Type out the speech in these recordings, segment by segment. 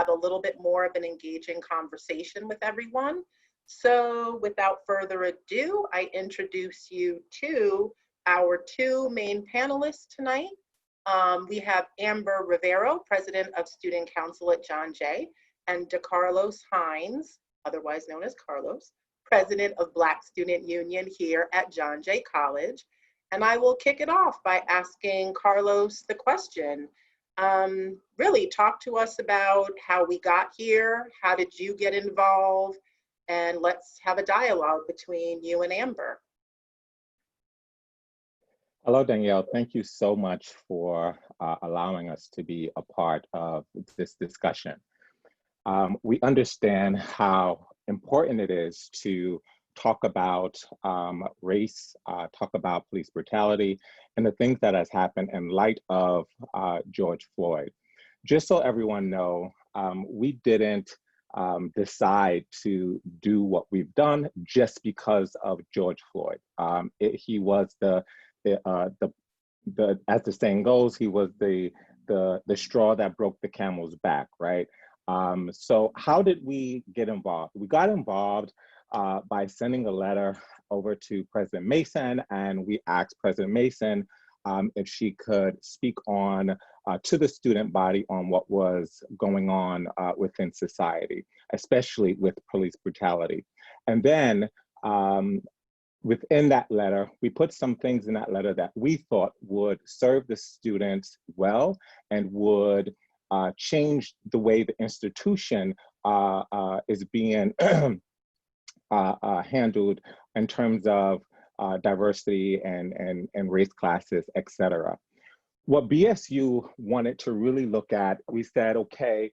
have a little bit more of an engaging conversation with everyone. So without further ado, I introduce you to our two main panelists tonight. We have Amber Rivero, President of Student Council at John Jay, and DeCarlos Hines, otherwise known as Carlos, President of Black Student Union here at John Jay College. And I will kick it off by asking Carlos the question. Really talk to us about how we got here, how did you get involved, and let's have a dialogue between you and Amber. Hello, Danielle. Thank you so much for allowing us to be a part of this discussion. We understand how important it is to talk about race, talk about police brutality, and the things that has happened in light of George Floyd. Just so everyone know, we didn't decide to do what we've done just because of George Floyd. He was as the saying goes, he was the straw that broke the camel's back, right? So how did we get involved? We got involved by sending a letter over to President Mason, and we asked President Mason if she could speak on to the student body on what was going on within society, especially with police brutality. And then within that letter, we put some things in that letter that we thought would serve the students well and would change the way the institution is being handled in terms of diversity and race classes, et cetera. What BSU wanted to really look at, we said, okay,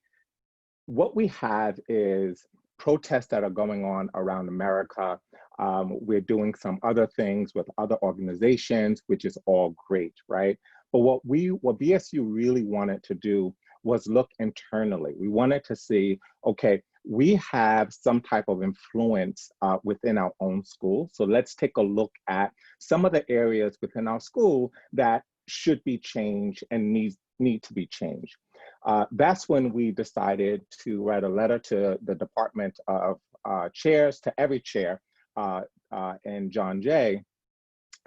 what we have is protests that are going on around America. We're doing some other things with other organizations, which is all great, right? But what BSU really wanted to do was look internally. We wanted to see, okay, we have some type of influence within our own school. So let's take a look at some of the areas within our school that should be changed and need to be changed. That's when we decided to write a letter to the Department of Chairs, to every chair in John Jay,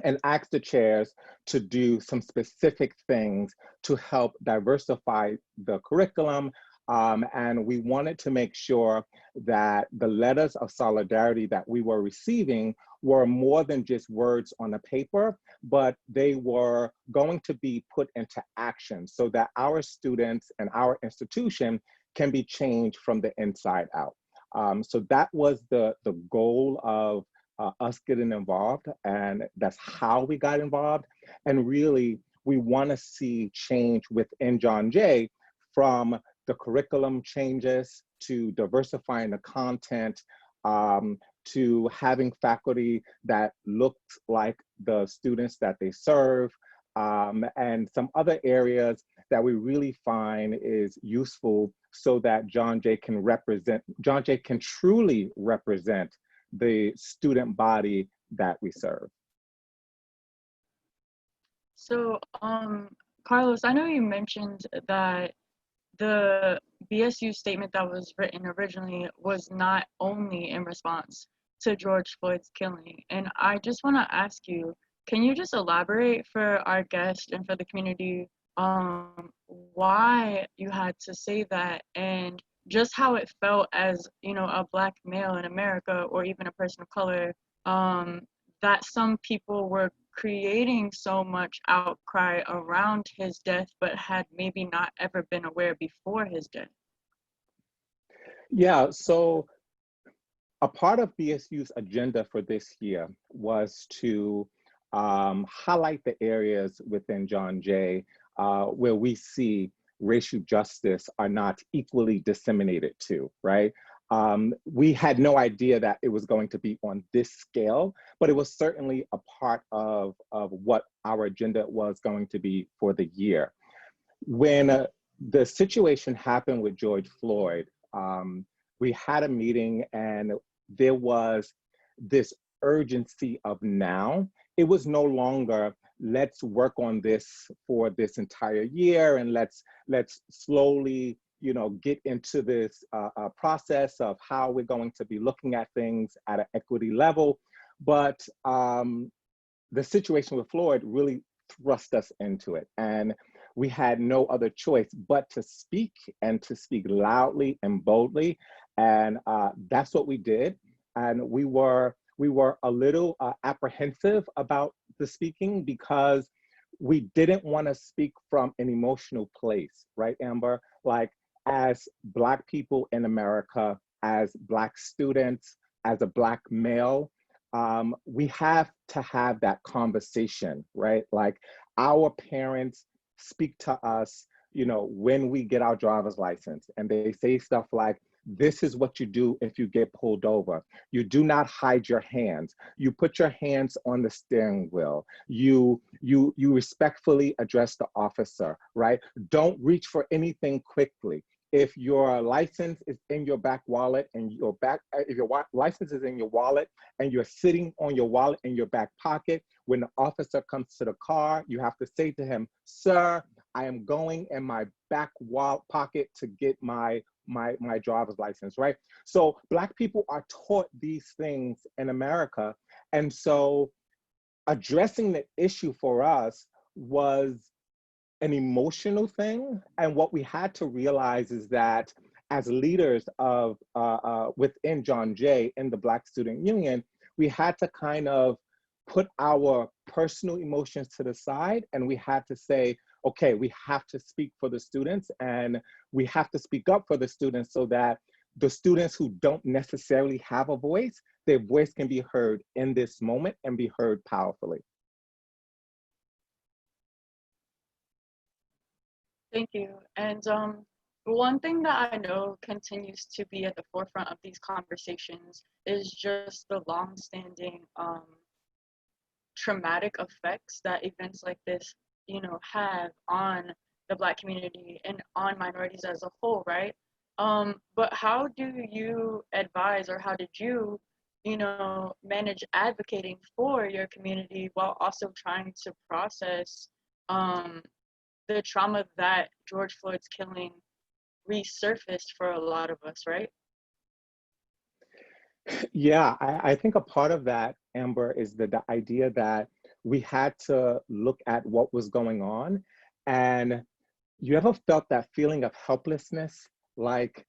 and ask the chairs to do some specific things to help diversify the curriculum. And we wanted to make sure that the letters of solidarity that we were receiving were more than just words on a paper, but they were going to be put into action so that our students and our institution can be changed from the inside out. So that was the goal of us getting involved, and that's how we got involved. And really, we want to see change within John Jay, from the curriculum changes to diversifying the content, to having faculty that look like the students that they serve, and some other areas that we really find is useful so that John Jay can truly represent the student body that we serve. So, Carlos, I know you mentioned that the BSU statement that was written originally was not only in response to George Floyd's killing. And I just want to ask you, can you just elaborate for our guest and for the community why you had to say that, and just how it felt as, you know, a Black male in America, or even a person of color, that some people were creating so much outcry around his death, but had maybe not ever been aware before his death? Yeah, so a part of BSU's agenda for this year was to highlight the areas within John Jay where we see racial justice are not equally disseminated to, right? We had no idea that it was going to be on this scale, but it was certainly a part of what our agenda was going to be for the year. When the situation happened with George Floyd, we had a meeting and there was this urgency of now. It was no longer, let's work on this for this entire year and let's slowly, get into this process of how we're going to be looking at things at an equity level. But the situation with Floyd really thrust us into it. And we had no other choice but to speak, and to speak loudly and boldly. And that's what we did. And we were a little apprehensive about the speaking, because we didn't want to speak from an emotional place, right, Amber? Like, as Black people in America, as Black students, as a Black male, we have to have that conversation, right? Like, our parents speak to us, when we get our driver's license, and they say stuff like, this is what you do if you get pulled over. You do not hide your hands. You put your hands on the steering wheel. You respectfully address the officer, right? Don't reach for anything quickly. If your license is in your back wallet and if your license is in your wallet and you're sitting on your wallet in your back pocket, when the officer comes to the car, you have to say to him, sir, I am going in my back pocket to get my driver's license, right? So Black people are taught these things in America. And so addressing the issue for us was an emotional thing. And what we had to realize is that as leaders of within John Jay in the Black Student Union, we had to kind of put our personal emotions to the side, and we had to say, okay, we have to speak for the students, and we have to speak up for the students, so that the students who don't necessarily have a voice, their voice can be heard in this moment and be heard powerfully. Thank you. And one thing that I know continues to be at the forefront of these conversations is just the longstanding traumatic effects that events like this, have on the Black community and on minorities as a whole, right? But how do you advise, or how did you, manage advocating for your community while also trying to process the trauma that George Floyd's killing resurfaced for a lot of us, right? Yeah, I think a part of that, Amber, is the idea that we had to look at what was going on. And you ever felt that feeling of helplessness? Like,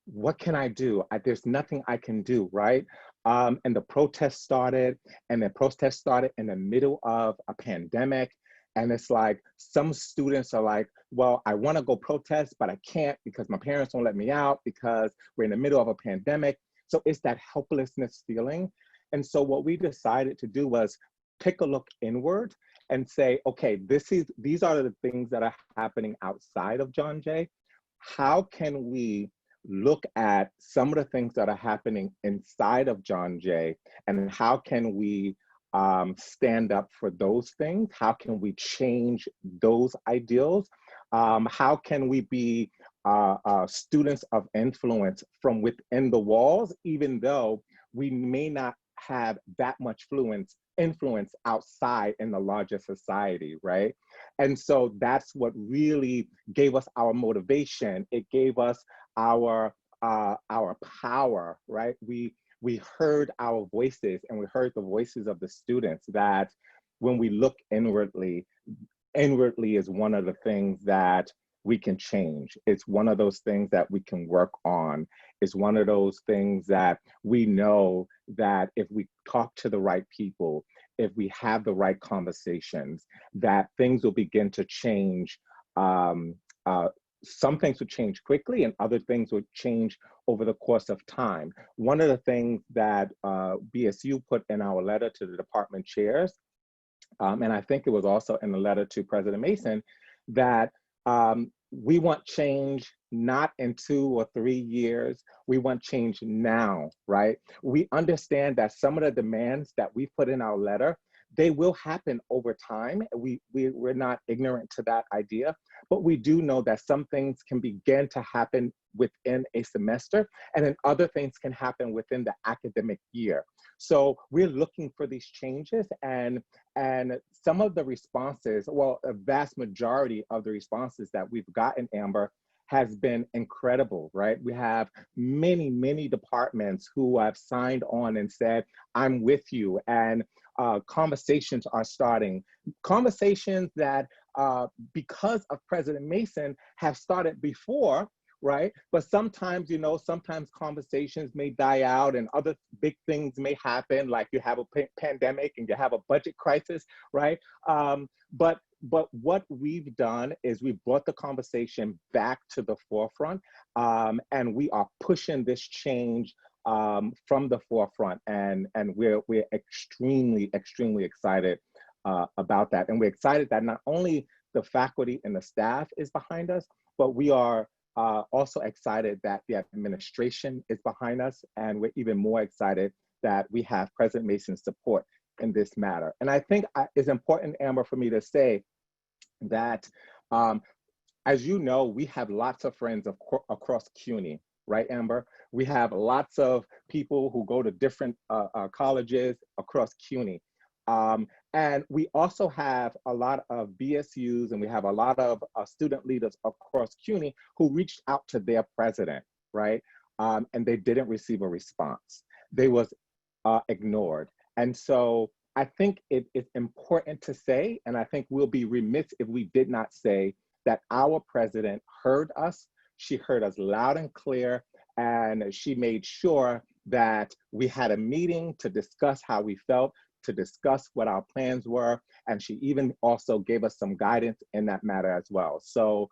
what can I do? There's nothing I can do, right? And the protest started, and the protest started in the middle of a pandemic. And it's like, some students are like, well, I want to go protest, but I can't because my parents won't let me out because we're in the middle of a pandemic. So it's that helplessness feeling. And so what we decided to do was take a look inward and say, okay, these are the things that are happening outside of John Jay. How can we look at some of the things that are happening inside of John Jay, and how can we stand up for those things? How can we change those ideals? How can we be students of influence from within the walls, even though we may not have that much influence outside in the larger society, right? And so that's what really gave us our motivation. It gave us our power, right? We heard our voices, and we heard the voices of the students, that when we look inwardly is one of the things that we can change. It's one of those things that we can work on. It's one of those things that we know that if we talk to the right people, if we have the right conversations, that things will begin to change. Some things will change quickly, and other things will change over the course of time. One of the things that BSU put in our letter to the department chairs, and I think it was also in the letter to President Mason, that we want change not in 2 or 3 years. We want change now, right? We understand that some of the demands that we put in our letter, they will happen over time. We're not ignorant to that idea, but we do know that some things can begin to happen within a semester, and then other things can happen within the academic year. So we're looking for these changes, and some of the responses, well, a vast majority of the responses that we've gotten, Amber, has been incredible, right? We have many, many departments who have signed on and said, I'm with you, and conversations are starting. Conversations that, because of President Mason, have started before, right? But sometimes, you know, sometimes conversations may die out and other big things may happen, like you have a pandemic and you have a budget crisis, right? But what we've done is we've brought the conversation back to the forefront, and we are pushing this change from the forefront, and we're extremely excited about that. And we're excited that not only the faculty and the staff is behind us, but we are also excited that the administration is behind us, and we're even more excited that we have President Mason's support in this matter. And I think it's important, Amber, for me to say that, as you know, we have lots of friends across CUNY, right, Amber? We have lots of people who go to different colleges across CUNY. And we also have a lot of BSUs, and we have a lot of student leaders across CUNY who reached out to their president, right? And they didn't receive a response. They was ignored. And so I think it is important to say, and I think we'll be remiss if we did not say, that our president heard us. She heard us loud and clear, and she made sure that we had a meeting to discuss how we felt, to discuss what our plans were, and she even also gave us some guidance in that matter as well. So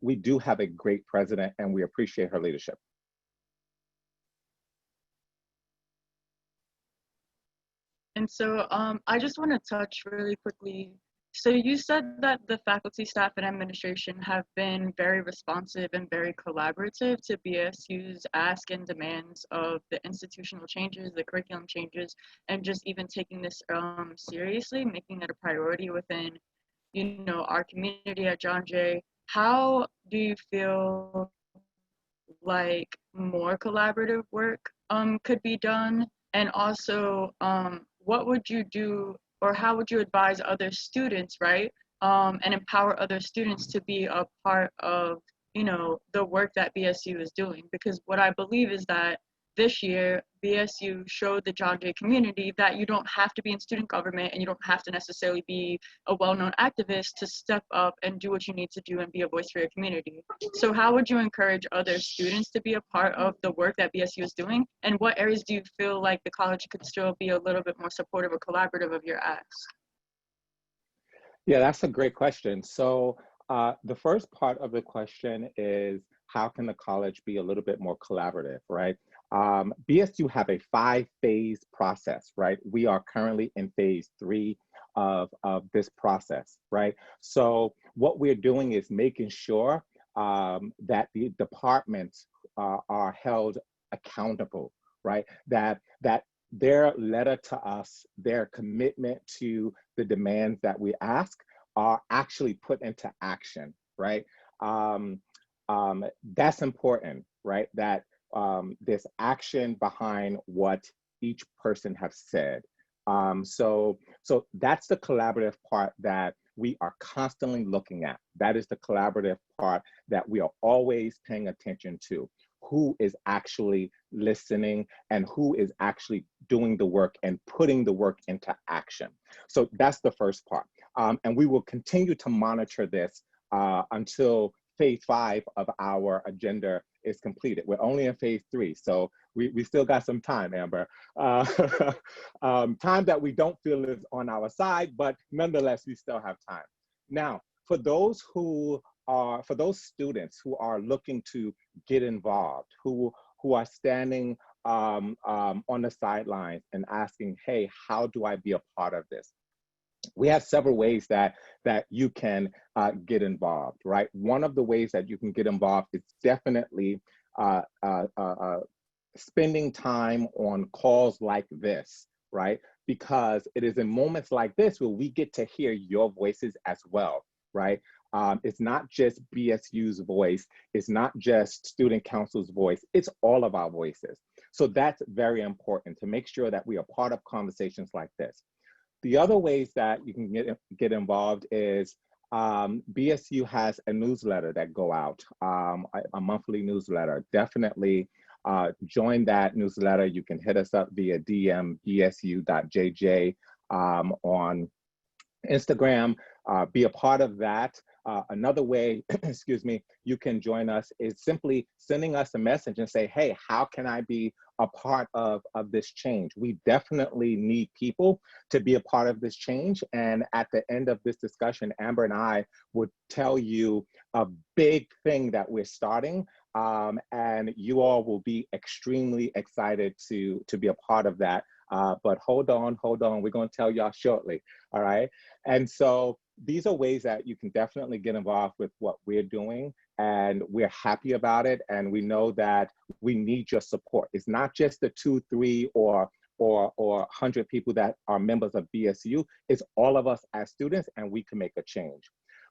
we do have a great president, and we appreciate her leadership. And so I just want to touch really quickly. So you said that the faculty, staff, and administration have been very responsive and very collaborative to BSU's ask and demands of the institutional changes, the curriculum changes, and just even taking this seriously, making it a priority within, you know, our community at John Jay. How do you feel like more collaborative work could be done? And also, what would you do, or how would you advise other students, right, and empower other students to be a part of, you know, the work that BSU is doing? Because what I believe is that this year, BSU showed the John Jay community that you don't have to be in student government, and you don't have to necessarily be a well-known activist to step up and do what you need to do and be a voice for your community. So how would you encourage other students to be a part of the work that BSU is doing? And what areas do you feel like the college could still be a little bit more supportive or collaborative of your acts? Yeah, that's a great question. So the first part of the question is, how can the college be a little bit more collaborative, right? BSU have a 5-phase process, right? We are currently in phase 3 of this process, right? So what we're doing is making sure that the departments are held accountable, right? That their letter to us, their commitment to the demands that we ask are actually put into action, right? That's important, right? That there's action behind what each person has said. So that's the collaborative part that we are constantly looking at. That is the collaborative part that we are always paying attention to. Who is actually listening and who is actually doing the work and putting the work into action. So that's the first part. And we will continue to monitor this until phase 5 of our agenda is completed. We're only in phase 3, so we still got some time, Amber. Time that we don't feel is on our side, but nonetheless, we still have time. Now, for those students who are looking to get involved, who are standing on the sidelines and asking, hey, how do I be a part of this? We have several ways that you can get involved, right? One of the ways that you can get involved is definitely spending time on calls like this, right? Because it is in moments like this where we get to hear your voices as well, right? It's not just BSU's voice, it's not just student council's voice, it's all of our voices. So that's very important, to make sure that we are part of conversations like this. The other ways that you can get involved is BSU has a newsletter that go out, a monthly newsletter. Definitely join that newsletter. You can hit us up via DM bsu.jj on Instagram, be a part of that. Another way, excuse me, you can join us is simply sending us a message and say, hey, how can I be a part of this change? We definitely need people to be a part of this change. And at the end of this discussion, Amber and I would tell you a big thing that we're starting. And you all will be extremely excited to be a part of that. But hold on, we're gonna tell y'all shortly, all right? And so these are ways that you can definitely get involved with what we're doing, and we're happy about it. And we know that we need your support. It's not just the 2, 3, or 100 people that are members of BSU. It's all of us as students, and we can make a change.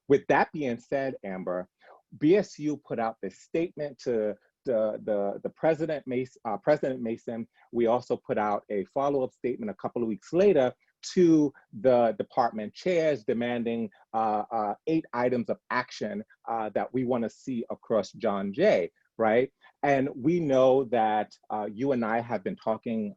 With that being said, Amber, BSU put out this statement to the President Mason. We also put out a follow-up statement a couple of weeks later to the department chairs demanding 8 items of action that we want to see across John Jay, right? And we know that you and I have been talking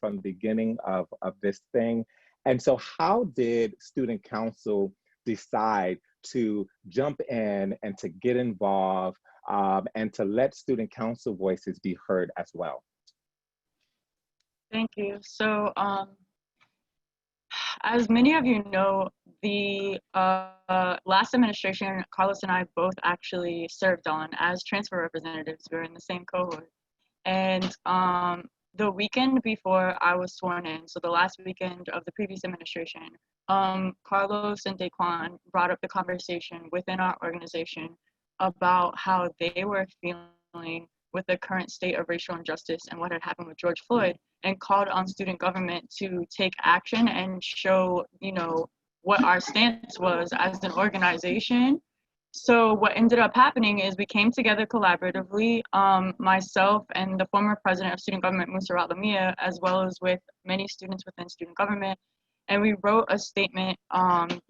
from the beginning of this thing. And so how did Student Council decide to jump in and to get involved and to let Student Council voices be heard as well? Thank you. So, as many of you know, the last administration, Carlos and I both actually served on as transfer representatives. We were in the same cohort. And the weekend before I was sworn in, so the last weekend of the previous administration, Carlos and Daquan brought up the conversation within our organization about how they were feeling with the current state of racial injustice and what had happened with George Floyd, and called on student government to take action and show, you know, what our stance was as an organization. So what ended up happening is we came together collaboratively, myself and the former president of student government, Musarat Lamia, as well as with many students within student government. And we wrote a statement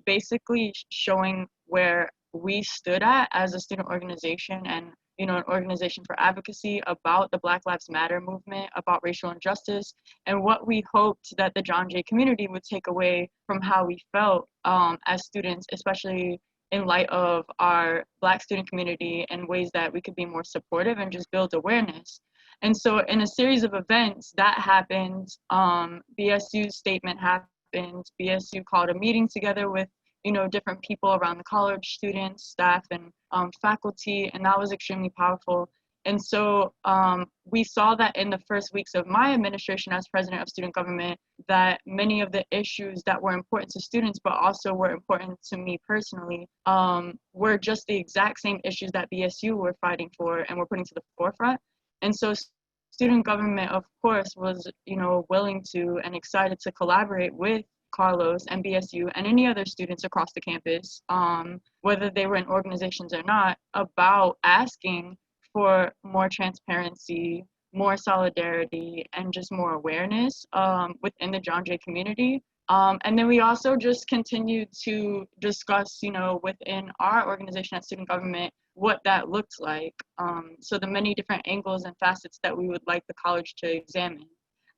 basically showing where we stood at as a student organization and, you know, an organization for advocacy about the Black Lives Matter movement, about racial injustice, and what we hoped that the John Jay community would take away from how we felt as students, especially in light of our Black student community, and ways that we could be more supportive and just build awareness. And so in a series of events that happened, BSU's statement happened, BSU called a meeting together with, you know, different people around the college, students, staff, and faculty, and that was extremely powerful. And so we saw that in the first weeks of my administration as president of student government, that many of the issues that were important to students, but also were important to me personally, were just the exact same issues that BSU were fighting for and were putting to the forefront. And so student government, of course, was, you know, willing to and excited to collaborate with Carlos and BSU and any other students across the campus, whether they were in organizations or not, about asking for more transparency, more solidarity, and just more awareness within the John Jay community. And then we also just continued to discuss, you know, within our organization at student government, what that looked like. So the many different angles and facets that we would like the college to examine.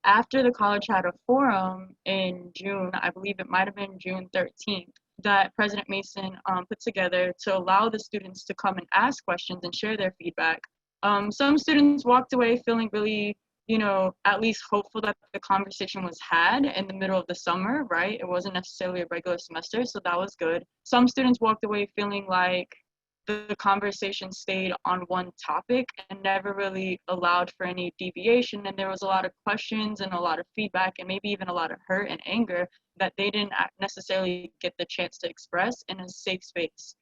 After the college had a forum in June, I believe it might have been June 13th, that President Mason put together to allow the students to come and ask questions and share their feedback. Some students walked away feeling really, you know, at least hopeful that the conversation was had in the middle of the summer, right? It wasn't necessarily a regular semester, so that was good. Some students walked away feeling like the conversation stayed on one topic and never really allowed for any deviation. And there was a lot of questions and a lot of feedback and maybe even a lot of hurt and anger that they didn't necessarily get the chance to express in a safe space.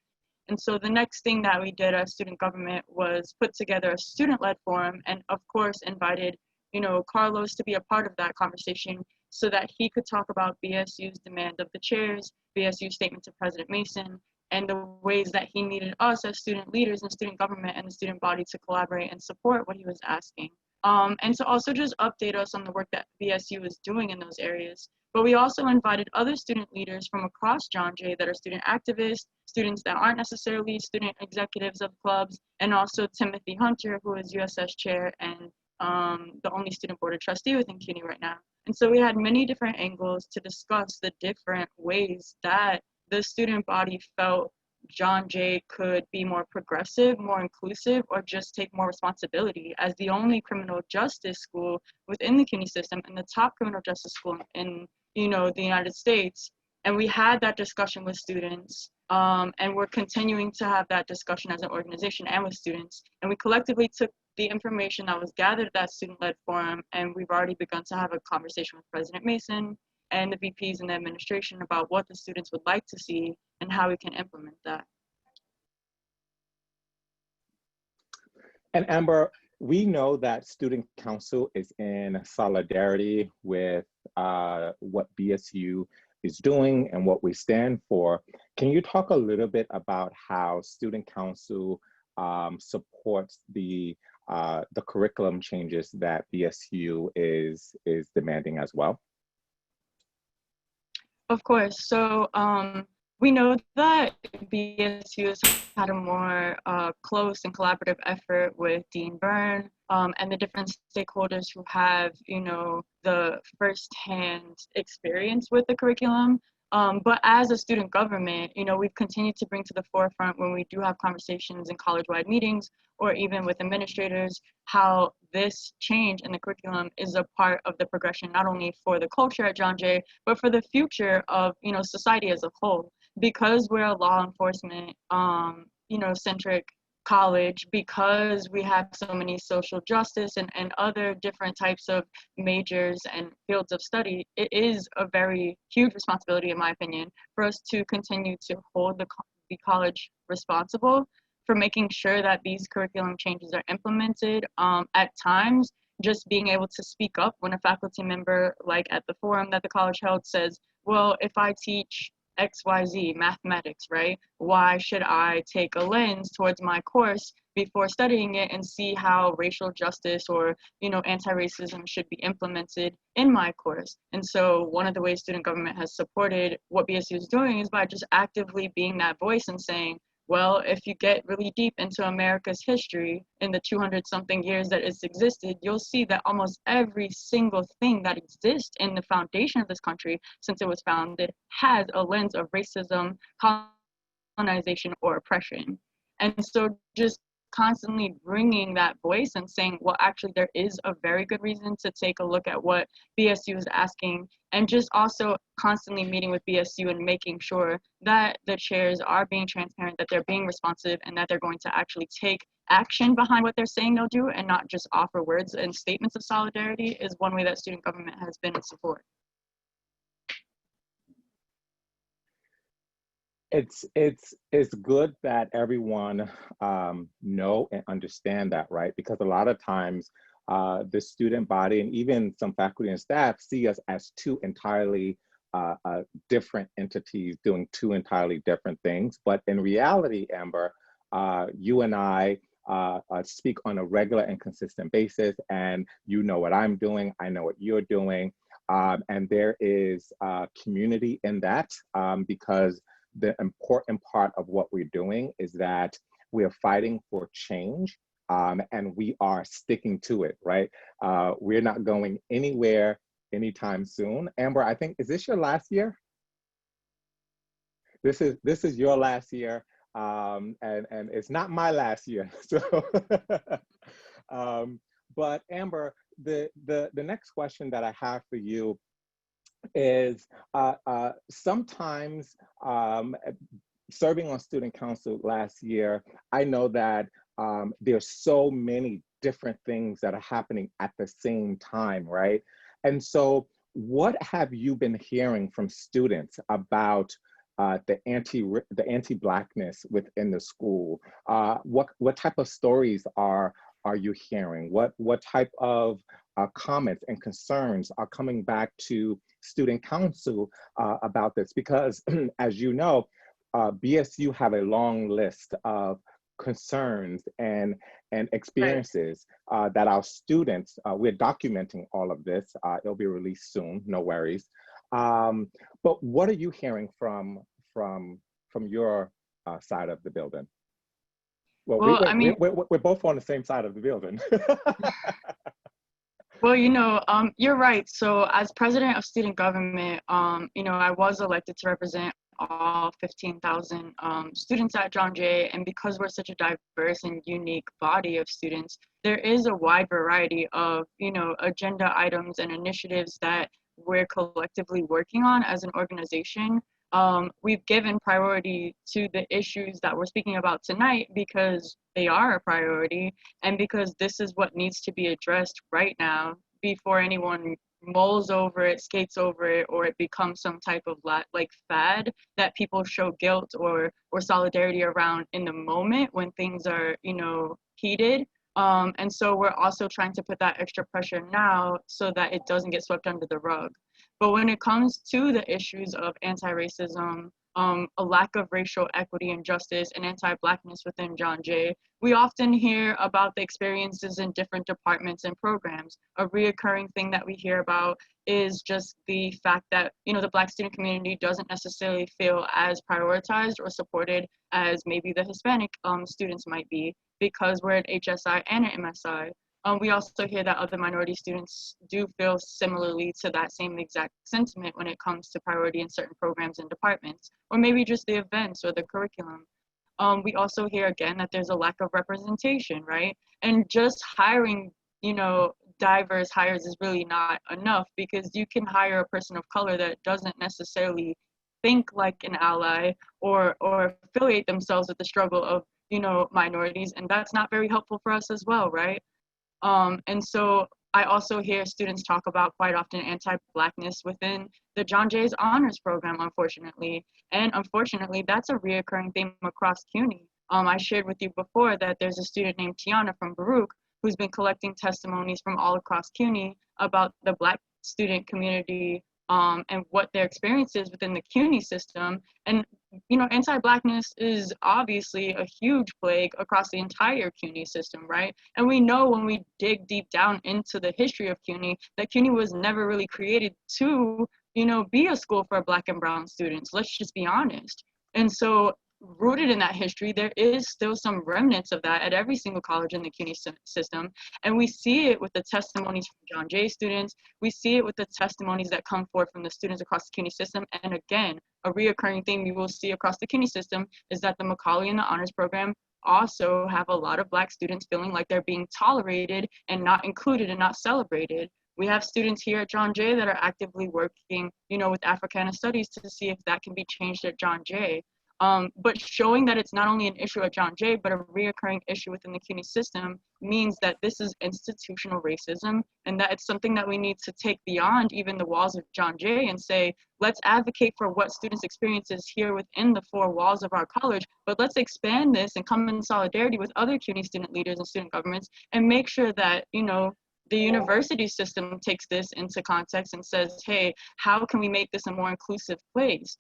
And so the next thing that we did as student government was put together a student-led forum, and of course invited, you know, Carlos to be a part of that conversation so that he could talk about BSU's demand of the chairs, BSU's statement to President Mason, and the ways that he needed us as student leaders and student government and the student body to collaborate and support what he was asking. And to also just update us on the work that BSU is doing in those areas. but we also invited other student leaders from across John Jay that are student activists, students that aren't necessarily student executives of clubs, and also Timothy Hunter, who is USS chair and the only student board of trustee within CUNY right now. And so we had many different angles to discuss the different ways that the student body felt John Jay could be more progressive, more inclusive, or just take more responsibility as the only criminal justice school within the CUNY system and the top criminal justice school in, the United States. And we had that discussion with students, and we're continuing to have that discussion as an organization and with students. And we collectively took the information that was gathered at that student-led forum, and we've already begun to have a conversation with President Mason and the VPs and the administration about what the students would like to see and how we can implement that. And Amber, we know that Student Council is in solidarity with what BSU is doing and what we stand for. Can you talk a little bit about how Student Council supports the curriculum changes that BSU is demanding as well? Of course. So we know that BSU has had a more close and collaborative effort with Dean Byrne and the different stakeholders who have, the firsthand experience with the curriculum. But as a student government, we've continued to bring to the forefront when we do have conversations in college-wide meetings or even with administrators, how this change in the curriculum is a part of the progression, not only for the culture at John Jay, but for the future of, society as a whole. Because we're a law enforcement, centric college, because we have so many social justice and other different types of majors and fields of study, it is a very huge responsibility, in my opinion, for us to continue to hold the college responsible for making sure that these curriculum changes are implemented. At times, just being able to speak up when a faculty member, like at the forum that the college held, says, well, if I teach XYZ, mathematics, right? Why should I take a lens towards my course before studying it and see how racial justice or, anti-racism should be implemented in my course? And so one of the ways student government has supported what BSU is doing is by just actively being that voice and saying, well, if you get really deep into America's history in the 200-something years that it's existed, you'll see that almost every single thing that exists in the foundation of this country since it was founded has a lens of racism, colonization, or oppression. And so just constantly bringing that voice and saying, well, actually, there is a very good reason to take a look at what BSU is asking, and just also constantly meeting with BSU and making sure that the chairs are being transparent, that they're being responsive, and that they're going to actually take action behind what they're saying they'll do and not just offer words and statements of solidarity is one way that student government has been in support. It's good that everyone know and understand that, right? Because a lot of times the student body and even some faculty and staff see us as two entirely different entities doing two entirely different things. But in reality, Amber, you and I speak on a regular and consistent basis, and you know what I'm doing, I know what you're doing, and there is community in that because the important part of what we're doing is that we are fighting for change, and we are sticking to it, right? We're not going anywhere anytime soon. Amber, I think, is this your last year? This is your last year, and it's not my last year. So, but Amber, the next question that I have for you is sometimes serving on student council last year, I know that there's so many different things that are happening at the same time, right? And so what have you been hearing from students about the anti-Blackness within the school? What type of stories are you hearing? What type of comments and concerns are coming back to student council about this? Because as you know, BSU have a long list of concerns and experiences that our students, we're documenting all of this. It'll be released soon, no worries. But what are you hearing from your side of the building? Well, Well, I mean, we're both on the same side of the building. well, you're right. So as president of student government, I was elected to represent all 15,000 students at John Jay. And because we're such a diverse and unique body of students, there is a wide variety of, agenda items and initiatives that we're collectively working on as an organization. We've given priority to the issues that we're speaking about tonight because they are a priority and because this is what needs to be addressed right now before anyone mulls over it, skates over it, or it becomes some type of like fad that people show guilt or solidarity around in the moment when things are, heated. And so we're also trying to put that extra pressure now so that it doesn't get swept under the rug. But when it comes to the issues of anti-racism, a lack of racial equity and justice, and anti-Blackness within John Jay, we often hear about the experiences in different departments and programs. A reoccurring thing that we hear about is just the fact that, the Black student community doesn't necessarily feel as prioritized or supported as maybe the Hispanic students might be because we're at HSI and at MSI. We also hear that other minority students do feel similarly to that same exact sentiment when it comes to priority in certain programs and departments, or maybe just the events or the curriculum. We also hear again that there's a lack of representation, right? And just hiring, diverse hires is really not enough because you can hire a person of color that doesn't necessarily think like an ally or affiliate themselves with the struggle of, minorities, and that's not very helpful for us as well, right? And so I also hear students talk about quite often anti-Blackness within the John Jay's honors program, unfortunately. And unfortunately, that's a reoccurring theme across CUNY. I shared with you before that there's a student named Tiana from Baruch who's been collecting testimonies from all across CUNY about the Black student community and what their experience is within the CUNY system. And anti-Blackness is obviously a huge plague across the entire CUNY system, right? And we know when we dig deep down into the history of CUNY that CUNY was never really created to, be a school for Black and brown students. Let's just be honest. And so rooted in that history, there is still some remnants of that at every single college in the CUNY system. And we see it with the testimonies from John Jay students. We see it with the testimonies that come forth from the students across the CUNY system. And again, a reoccurring thing you will see across the CUNY system is that the Macaulay and the honors program also have a lot of Black students feeling like they're being tolerated and not included and not celebrated. We have students here at John Jay that are actively working, with Africana studies to see if that can be changed at John Jay. But showing that it's not only an issue at John Jay, but a reoccurring issue within the CUNY system means that this is institutional racism and that it's something that we need to take beyond even the walls of John Jay and say, let's advocate for what students' experiences here within the four walls of our college, but let's expand this and come in solidarity with other CUNY student leaders and student governments and make sure that, the university system takes this into context and says, hey, how can we make this a more inclusive place?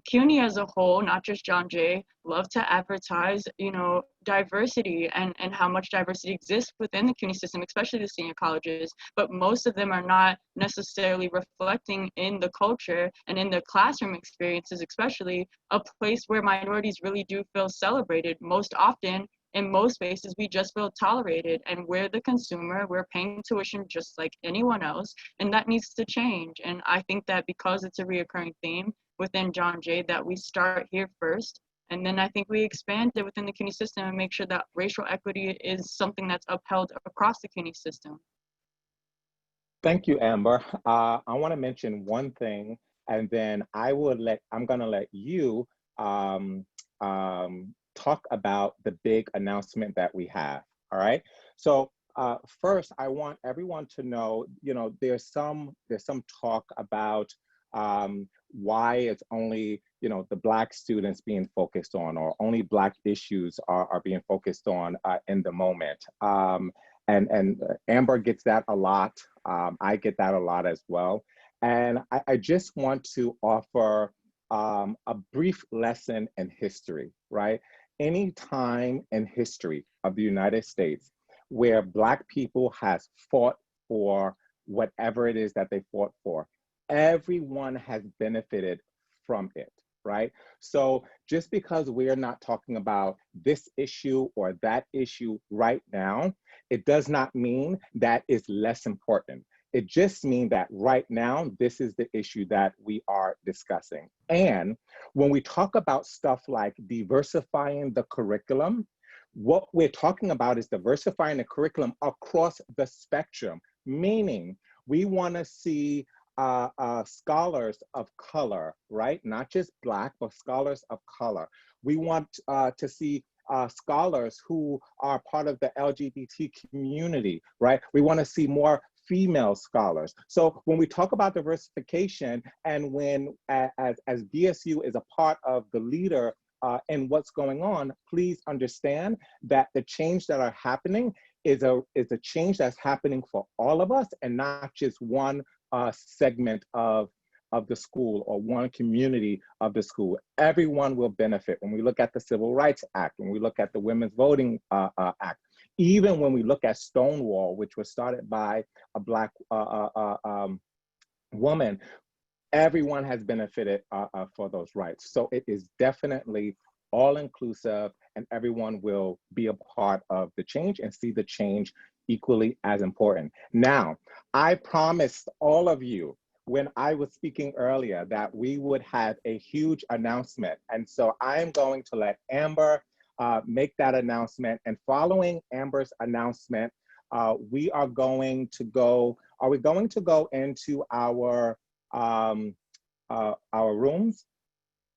CUNY as a whole, not just John Jay, love to advertise, diversity and how much diversity exists within the CUNY system, especially the senior colleges, but most of them are not necessarily reflecting in the culture and in the classroom experiences, especially a place where minorities really do feel celebrated. Most often, in most spaces, we just feel tolerated and we're the consumer, we're paying tuition just like anyone else, and that needs to change. And I think that because it's a reoccurring theme within John Jay, that we start here first, and then I think we expand it within the CUNY system and make sure that racial equity is something that's upheld across the CUNY system. Thank you, Amber. I want to mention one thing, and then I'm gonna let you talk about the big announcement that we have. All right. So first, I want everyone to know, there's some talk about why it's only, the Black students being focused on, or only Black issues are being focused on in the moment. And Amber gets that a lot. I get that a lot as well. And I just want to offer a brief lesson in history, right? Any time in history of the United States where Black people has fought for whatever it is that they fought for, everyone has benefited from it, right? So just because we're not talking about this issue or that issue right now, it does not mean that it's less important. It just means that right now, this is the issue that we are discussing. And when we talk about stuff like diversifying the curriculum, what we're talking about is diversifying the curriculum across the spectrum, meaning we want to see scholars of color, right? Not just Black, but scholars of color. We want to see scholars who are part of the LGBT community, right? We want to see more female scholars. So when we talk about diversification, and when as BSU is a part of the leader in what's going on, please understand that the change that are happening is a change that's happening for all of us, and not just one segment of the school or one community of the school. Everyone will benefit. When we look at the Civil Rights Act, when we look at the Women's Voting Act, even when we look at Stonewall, which was started by a Black woman, everyone has benefited for those rights. So it is definitely all inclusive, and everyone will be a part of the change and see the change equally as important. Now, I promised all of you when I was speaking earlier that we would have a huge announcement. And so I am going to let Amber make that announcement. And following Amber's announcement, we are going to go into our rooms?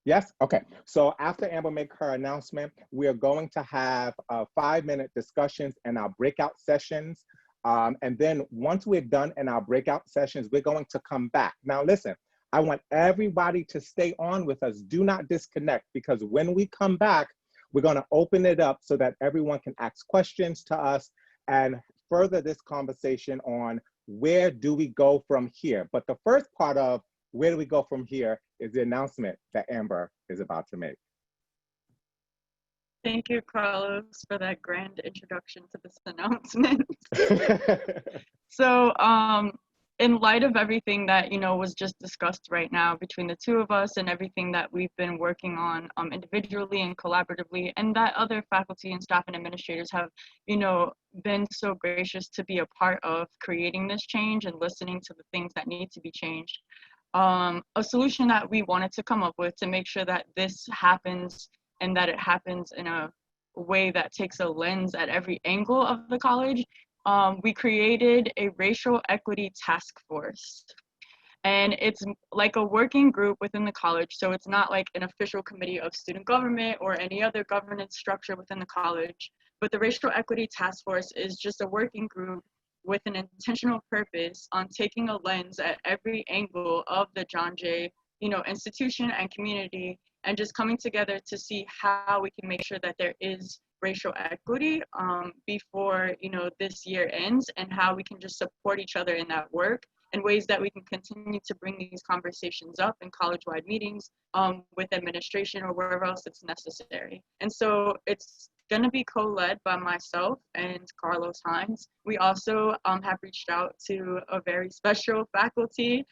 Yes, okay. So after Amber make her announcement, we are going to have 5-minute discussions and our breakout sessions. And then once we're done in our breakout sessions, we're going to come back. Now listen, I want everybody to stay on with us. Do not disconnect, because when we come back, we're gonna open it up so that everyone can ask questions to us and further this conversation on where do we go from here. But the first part of where do we go from here is the announcement that Amber is about to make. Thank you, Carlos, for that grand introduction to this announcement. So, in light of everything that, was just discussed right now between the two of us and everything that we've been working on individually and collaboratively, and that other faculty and staff and administrators have, been so gracious to be a part of creating this change and listening to the things that need to be changed. A solution that we wanted to come up with to make sure that this happens and that it happens in a way that takes a lens at every angle of the college, we created a racial equity task force. And it's like a working group within the college. So it's not like an official committee of student government or any other governance structure within the college. But the racial equity task force is just a working group with an intentional purpose on taking a lens at every angle of the John Jay, institution and community, and just coming together to see how we can make sure that there is racial equity before this year ends, and how we can just support each other in that work, and ways that we can continue to bring these conversations up in college-wide meetings with administration or wherever else it's necessary. And so it's going to be co-led by myself and Carlos Hines. We also have reached out to a very special faculty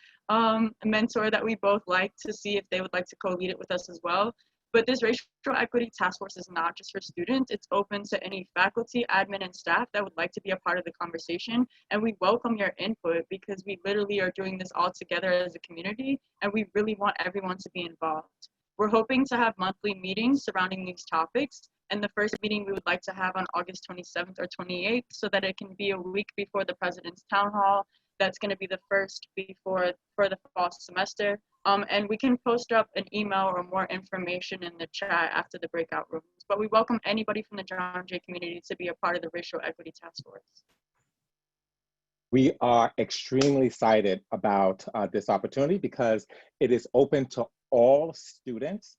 mentor that we both like, to see if they would like to co-lead it with us as well. But this racial equity task force is not just for students. It's open to any faculty, admin, and staff that would like to be a part of the conversation. And we welcome your input, because we literally are doing this all together as a community, and we really want everyone to be involved. We're hoping to have monthly meetings surrounding these topics. And the first meeting we would like to have on August 27th or 28th, so that it can be a week before the President's Town Hall. That's going to be the first for the fall semester. And we can post up an email or more information in the chat after the breakout rooms. But we welcome anybody from the John Jay community to be a part of the Racial Equity Task Force. We are extremely excited about this opportunity, because it is open to all students.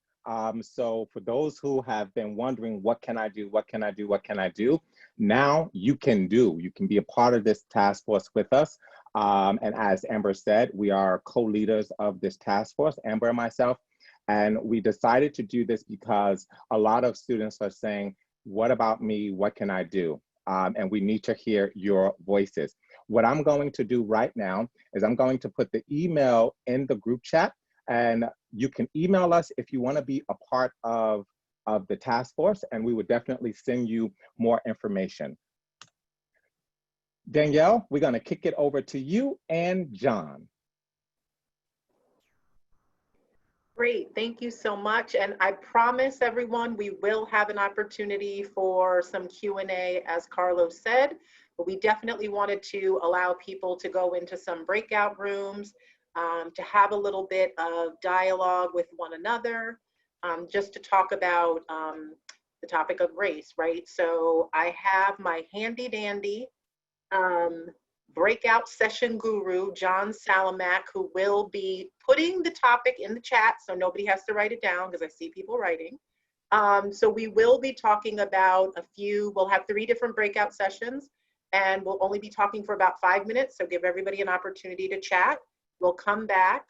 So for those who have been wondering, what can I do? What can I do? What can I do? Now you can be a part of this task force with us. And as Amber said, we are co-leaders of this task force, Amber and myself. And we decided to do this because a lot of students are saying, what about me? What can I do? And we need to hear your voices. What I'm going to do right now is I'm going to put the email in the group chat, and you can email us if you want to be a part of the task force, and we would definitely send you more information. Danielle, we're going to kick it over to you and John. Great, thank you so much. And I promise everyone, we will have an opportunity for some Q&A, as Carlos said, but we definitely wanted to allow people to go into some breakout rooms, to have a little bit of dialogue with one another, just to talk about the topic of race, right? So I have my handy dandy breakout session guru, John Salamak, who will be putting the topic in the chat so nobody has to write it down because I see people writing. So we will be talking about we'll have 3 different breakout sessions, and we'll only be talking for about 5 minutes, so give everybody an opportunity to chat. We'll come back,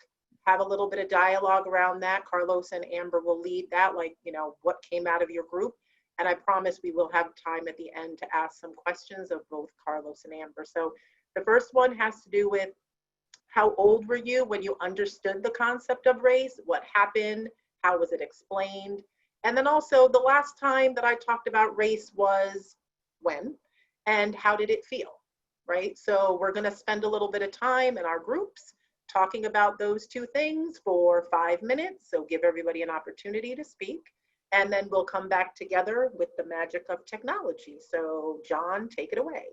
have a little bit of dialogue around that. Carlos and Amber will lead that, like, you know, what came out of your group. And I promise we will have time at the end to ask some questions of both Carlos and Amber. So the first one has to do with how old were you when you understood the concept of race? What happened? How was it explained? And then also the last time that I talked about race was when, and how did it feel, right? So we're gonna spend a little bit of time in our groups talking about those 2 things for 5 minutes. So give everybody an opportunity to speak. And then we'll come back together with the magic of technology. So John, take it away.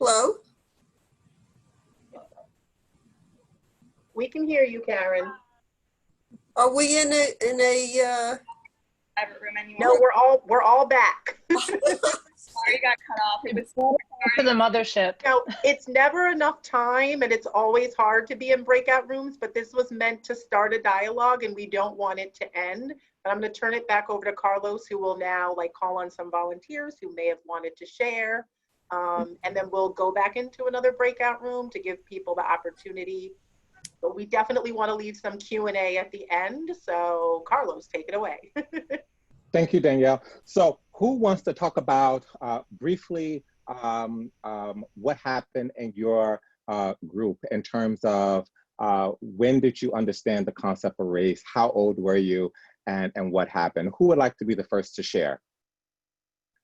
Hello? We can hear you, Karen. Are we in a Private room anymore. No, we're all back. Sorry, got cut off. It was To the mothership. Now, it's never enough time and it's always hard to be in breakout rooms, but this was meant to start a dialogue and we don't want it to end. But I'm going to turn it back over to Carlos, who will now call on some volunteers who may have wanted to share. And then we'll go back into another breakout room to give people the opportunity. But we definitely want to leave some Q&A at the end. So Carlos, take it away. Thank you, Danielle. So who wants to talk about briefly what happened in your group in terms of when did you understand the concept of race? How old were you? And what happened? Who would like to be the first to share?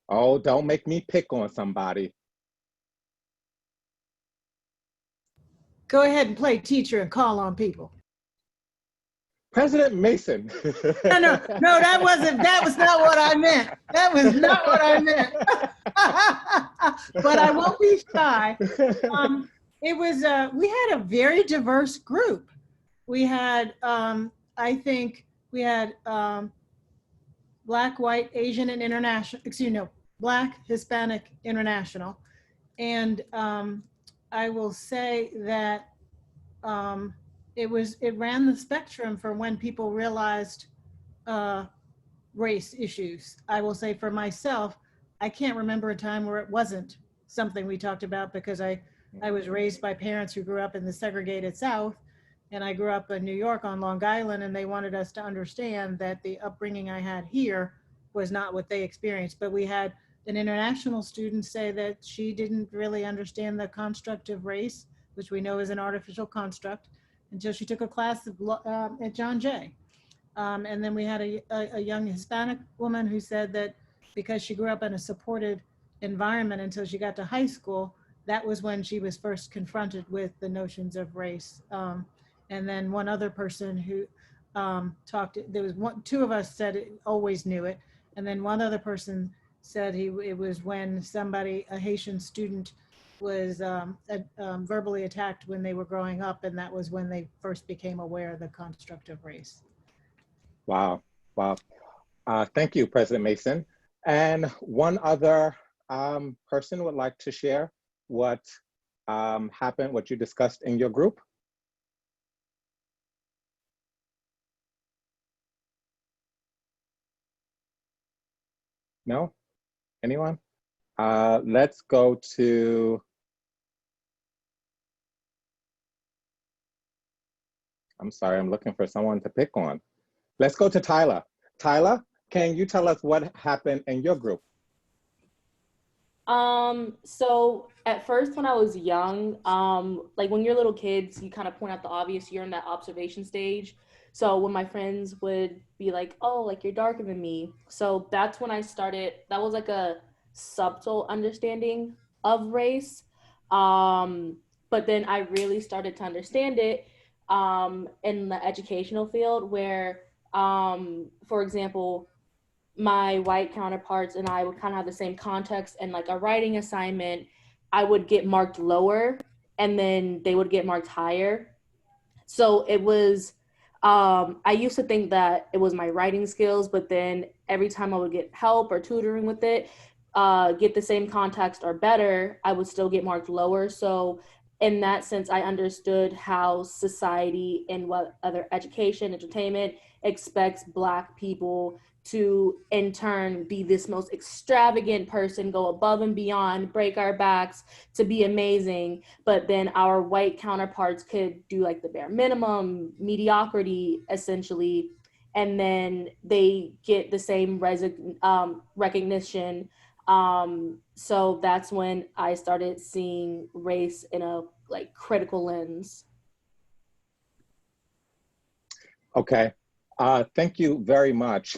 Oh, don't make me pick on somebody. Go ahead and play teacher and call on people. President Mason. No, that was not what I meant. That was not what I meant. But I won't be shy. We had a very diverse group. We had, I think we had Black, white, Asian, and international, Black, Hispanic, international. And I will say that it ran the spectrum for when people realized race issues. I will say for myself, I can't remember a time where it wasn't something we talked about because I was raised by parents who grew up in the segregated South, and I grew up in New York on Long Island, and they wanted us to understand that the upbringing I had here was not what they experienced. But we had an international student say that she didn't really understand the construct of race, which we know is an artificial construct, until she took a class at John Jay. And then we had a young Hispanic woman who said that because she grew up in a supported environment until she got to high school, that was when she was first confronted with the notions of race. And then one other person who two of us said it, always knew it. And then one other person said it was when a Haitian student was verbally attacked when they were growing up, and that was when they first became aware of the construct of race. Wow. Thank you, President Mason. And one other person would like to share what happened, what you discussed in your group? No? Anyone? Let's go to, I'm sorry, I'm looking for someone to pick on. Let's go to Tyler. Tyler, can you tell us what happened in your group? So at first when I was young, like when you're little kids, you kind of point out the obvious, you're in that observation stage. So when my friends would be like, oh, like you're darker than me. So that's when I started, that was like a subtle understanding of race. But then I really started to understand it in the educational field where, for example, my white counterparts and I would kind of have the same context, and like a writing assignment, I would get marked lower and then they would get marked higher. So it was, I used to think that it was my writing skills, but then every time I would get help or tutoring with it, get the same context or better, I would still get marked lower. So in that sense, I understood how society and what other education, entertainment expects Black people to in turn be this most extravagant person, go above and beyond, break our backs to be amazing. But then our white counterparts could do like the bare minimum, mediocrity essentially, and then they get the same recognition. So that's when I started seeing race in a like critical lens. Okay, thank you very much.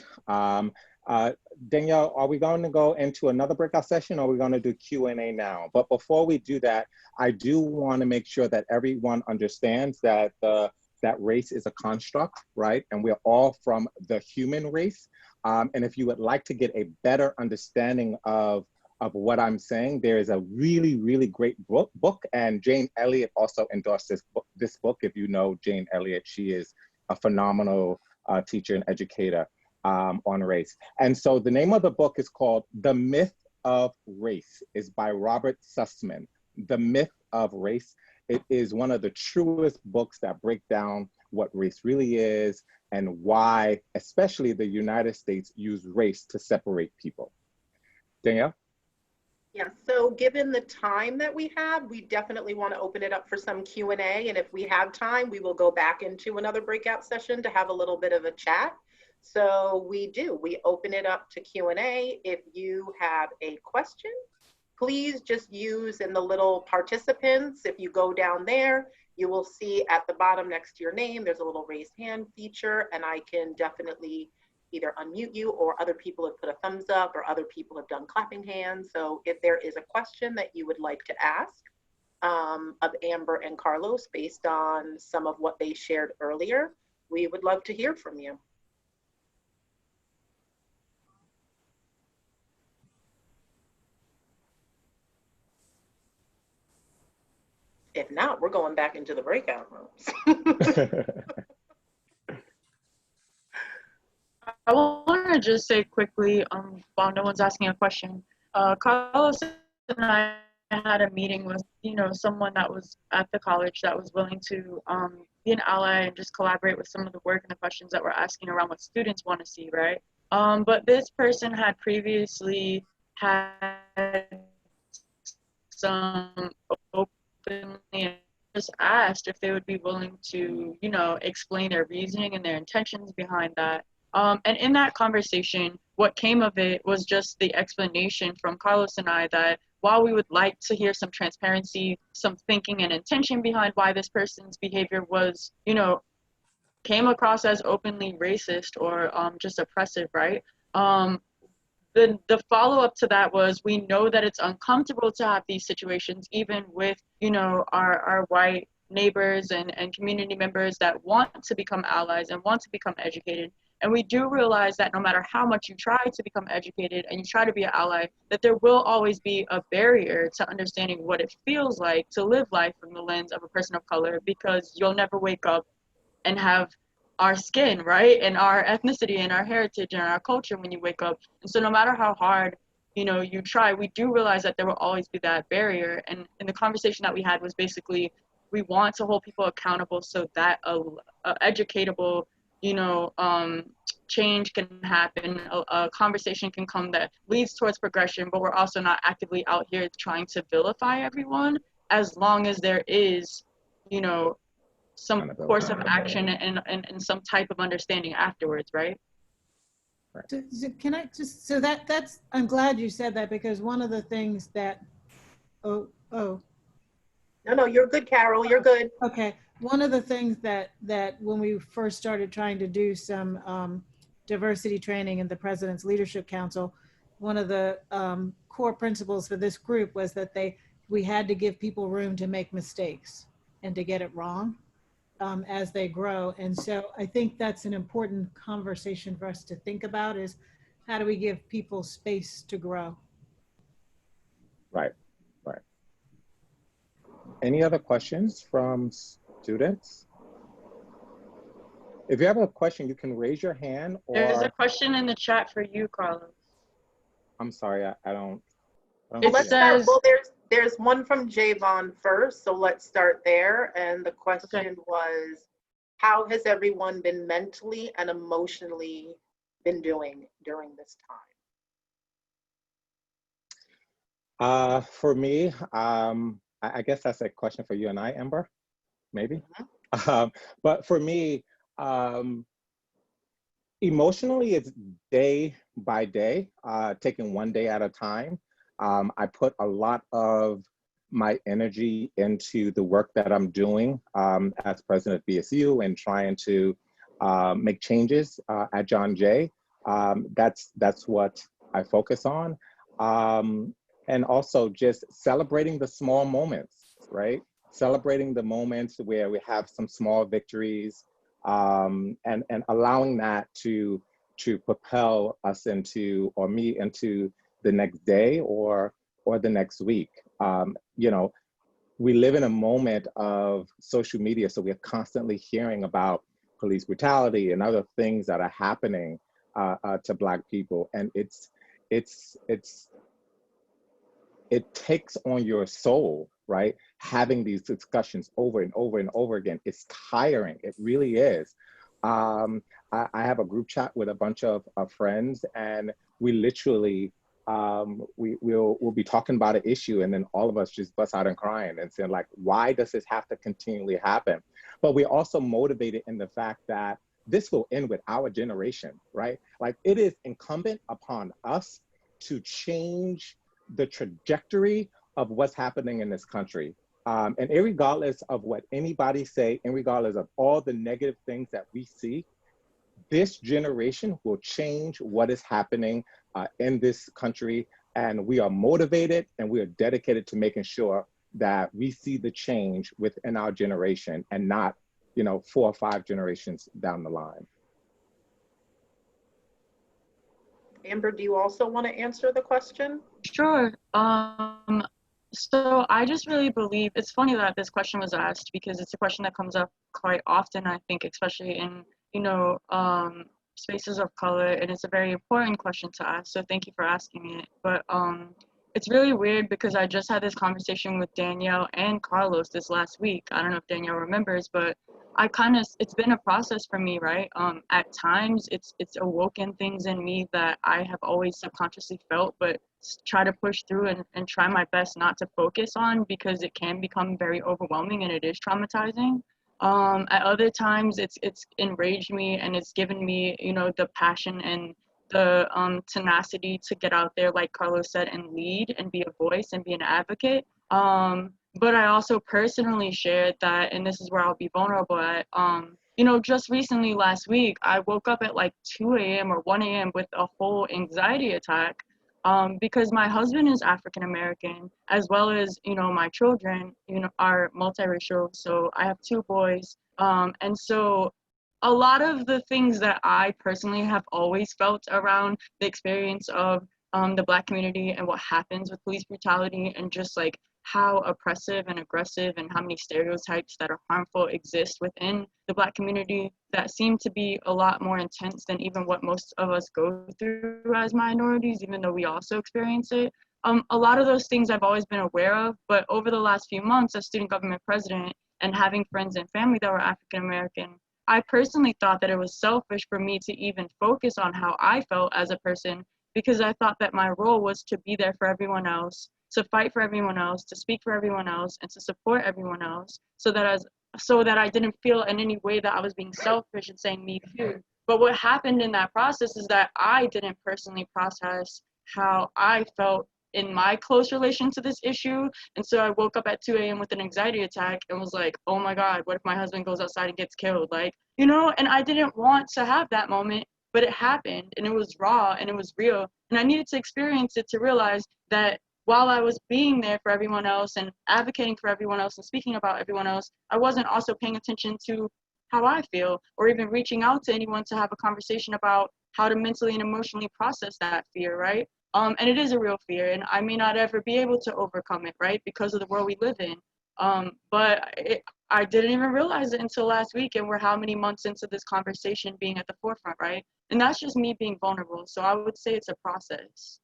Danielle, are we going to go into another breakout session, or are we going to do Q&A now? But before we do that, I do want to make sure that everyone understands that that race is a construct, right? And we're all from the human race. And if you would like to get a better understanding of of what I'm saying, there is a really, really great book, and Jane Elliott also endorsed this book. If you know Jane Elliott, she is a phenomenal teacher and educator on race. And so the name of the book is called The Myth of Race. It's by Robert Sussman. The Myth of Race. It is one of the truest books that break down what race really is and why, especially the United States, use race to separate people. Danielle? Yeah, so given the time that we have, we definitely want to open it up for some Q&A. And if we have time, we will go back into another breakout session to have a little bit of a chat. So we open it up to Q&A. If you have a question, please just use in the little participants. If you go down there, you will see at the bottom next to your name, there's a little raised hand feature, and I can definitely either unmute you, or other people have put a thumbs up, or other people have done clapping hands. So if there is a question that you would like to ask of Amber and Carlos based on some of what they shared earlier, we would love to hear from you. If not, we're going back into the breakout rooms. I want to just say quickly, while no one's asking a question, Carlos and I had a meeting with, someone that was at the college that was willing to be an ally and just collaborate with some of the work and the questions that we're asking around what students want to see, right? But this person had previously had some openly just asked if they would be willing to, explain their reasoning and their intentions behind that. And in that conversation, what came of it was just the explanation from Carlos and I that while we would like to hear some transparency, some thinking and intention behind why this person's behavior was, came across as openly racist or just oppressive, right? The follow-up to that was, we know that it's uncomfortable to have these situations, even with, our white neighbors and community members that want to become allies and want to become educated. And we do realize that no matter how much you try to become educated and you try to be an ally, that there will always be a barrier to understanding what it feels like to live life from the lens of a person of color, because you'll never wake up and have our skin, right? And our ethnicity and our heritage and our culture when you wake up. And so no matter how hard, you try, we do realize that there will always be that barrier. And the conversation that we had was basically, we want to hold people accountable so that a educatable, change can happen, a conversation can come that leads towards progression, but we're also not actively out here trying to vilify everyone, as long as there is, some course of action and some type of understanding afterwards, right? So can I just, so that's, I'm glad you said that, because one of the things that, No, you're good, Carol, you're good. Okay. One of the things that when we first started trying to do some diversity training in the President's Leadership Council, one of the core principles for this group was that we had to give people room to make mistakes and to get it wrong as they grow. And so I think that's an important conversation for us to think about, is how do we give people space to grow? Right. Any other questions from students? If you have a question, you can raise your hand, or there's a question in the chat for you, Carlos. I'm sorry, I don't It Let's says, start. Well, there's one from Javon first, so let's start there. And the question was, how has everyone been mentally and emotionally been doing during this time? For me, I guess that's a question for you and I, Amber, maybe. But for me, emotionally, it's day by day, taking one day at a time. I put a lot of my energy into the work that I'm doing as president of BSU and trying to make changes at John Jay. That's what I focus on. And also just celebrating the small moments, right? Celebrating the moments where we have some small victories, and allowing that to propel us into, or me into, the next day or the next week. You know, we live in a moment of social media, so we're constantly hearing about police brutality and other things that are happening to Black people, and it takes on your soul, right? Having these discussions over and over and over again. It's tiring. It really is. I have a group chat with a bunch of friends, and we literally we'll be talking about an issue, and then all of us just bust out and crying and saying, like, why does this have to continually happen? But we're also motivated in the fact that this will end with our generation, right? Like, it is incumbent upon us to change the trajectory of what's happening in this country. And irregardless of what anybody say, and regardless of all the negative things that we see, this generation will change what is happening in this country. And we are motivated and we are dedicated to making sure that we see the change within our generation and not, you know, 4 or 5 generations down the line. Amber, do you also want to answer the question? Sure. So I just really believe it's funny that this question was asked because it's a question that comes up quite often, I think, especially in, you know, spaces of color, and it's a very important question to ask. So thank you for asking it. But it's really weird because I just had this conversation with Danielle and Carlos this last week. I don't know if Danielle remembers, but it's been a process for me, right? At times it's awoken things in me that I have always subconsciously felt, but try to push through and try my best not to focus on because it can become very overwhelming and it is traumatizing. At other times it's enraged me and it's given me, you know, the passion and the tenacity to get out there, like Carlos said, and lead and be a voice and be an advocate. But I also personally shared that, and this is where I'll be vulnerable at, you know, just recently last week, I woke up at like 2 a.m. or 1 a.m. with a whole anxiety attack because my husband is African American, as well as, you know, my children, you know, are multiracial. So I have 2 boys. And so a lot of the things that I personally have always felt around the experience of the Black community and what happens with police brutality and just like how oppressive and aggressive and how many stereotypes that are harmful exist within the Black community that seem to be a lot more intense than even what most of us go through as minorities, even though we also experience it. A lot of those things I've always been aware of, but over the last few months as student government president and having friends and family that were African American, I personally thought that it was selfish for me to even focus on how I felt as a person because I thought that my role was to be there for everyone else, to fight for everyone else, to speak for everyone else, and to support everyone else so that I didn't feel in any way that I was being selfish and saying me too. But what happened in that process is that I didn't personally process how I felt in my close relation to this issue. And so I woke up at 2 a.m. with an anxiety attack and was like, oh my God, what if my husband goes outside and gets killed? Like, you know, and I didn't want to have that moment, but it happened and it was raw and it was real. And I needed to experience it to realize that while I was being there for everyone else and advocating for everyone else and speaking about everyone else, I wasn't also paying attention to how I feel or even reaching out to anyone to have a conversation about how to mentally and emotionally process that fear, right? And it is a real fear, and I may not ever be able to overcome it, right, because of the world we live in. I didn't even realize it until last week, and we're how many months into this conversation being at the forefront, right? And that's just me being vulnerable. So I would say it's a process.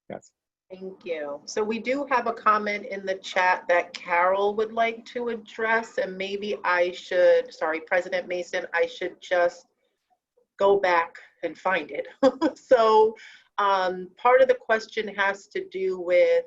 Yes. Thank you. So we do have a comment in the chat that Carol would like to address, and maybe I should, sorry, President Mason, I should just go back and find it. So part of the question has to do with,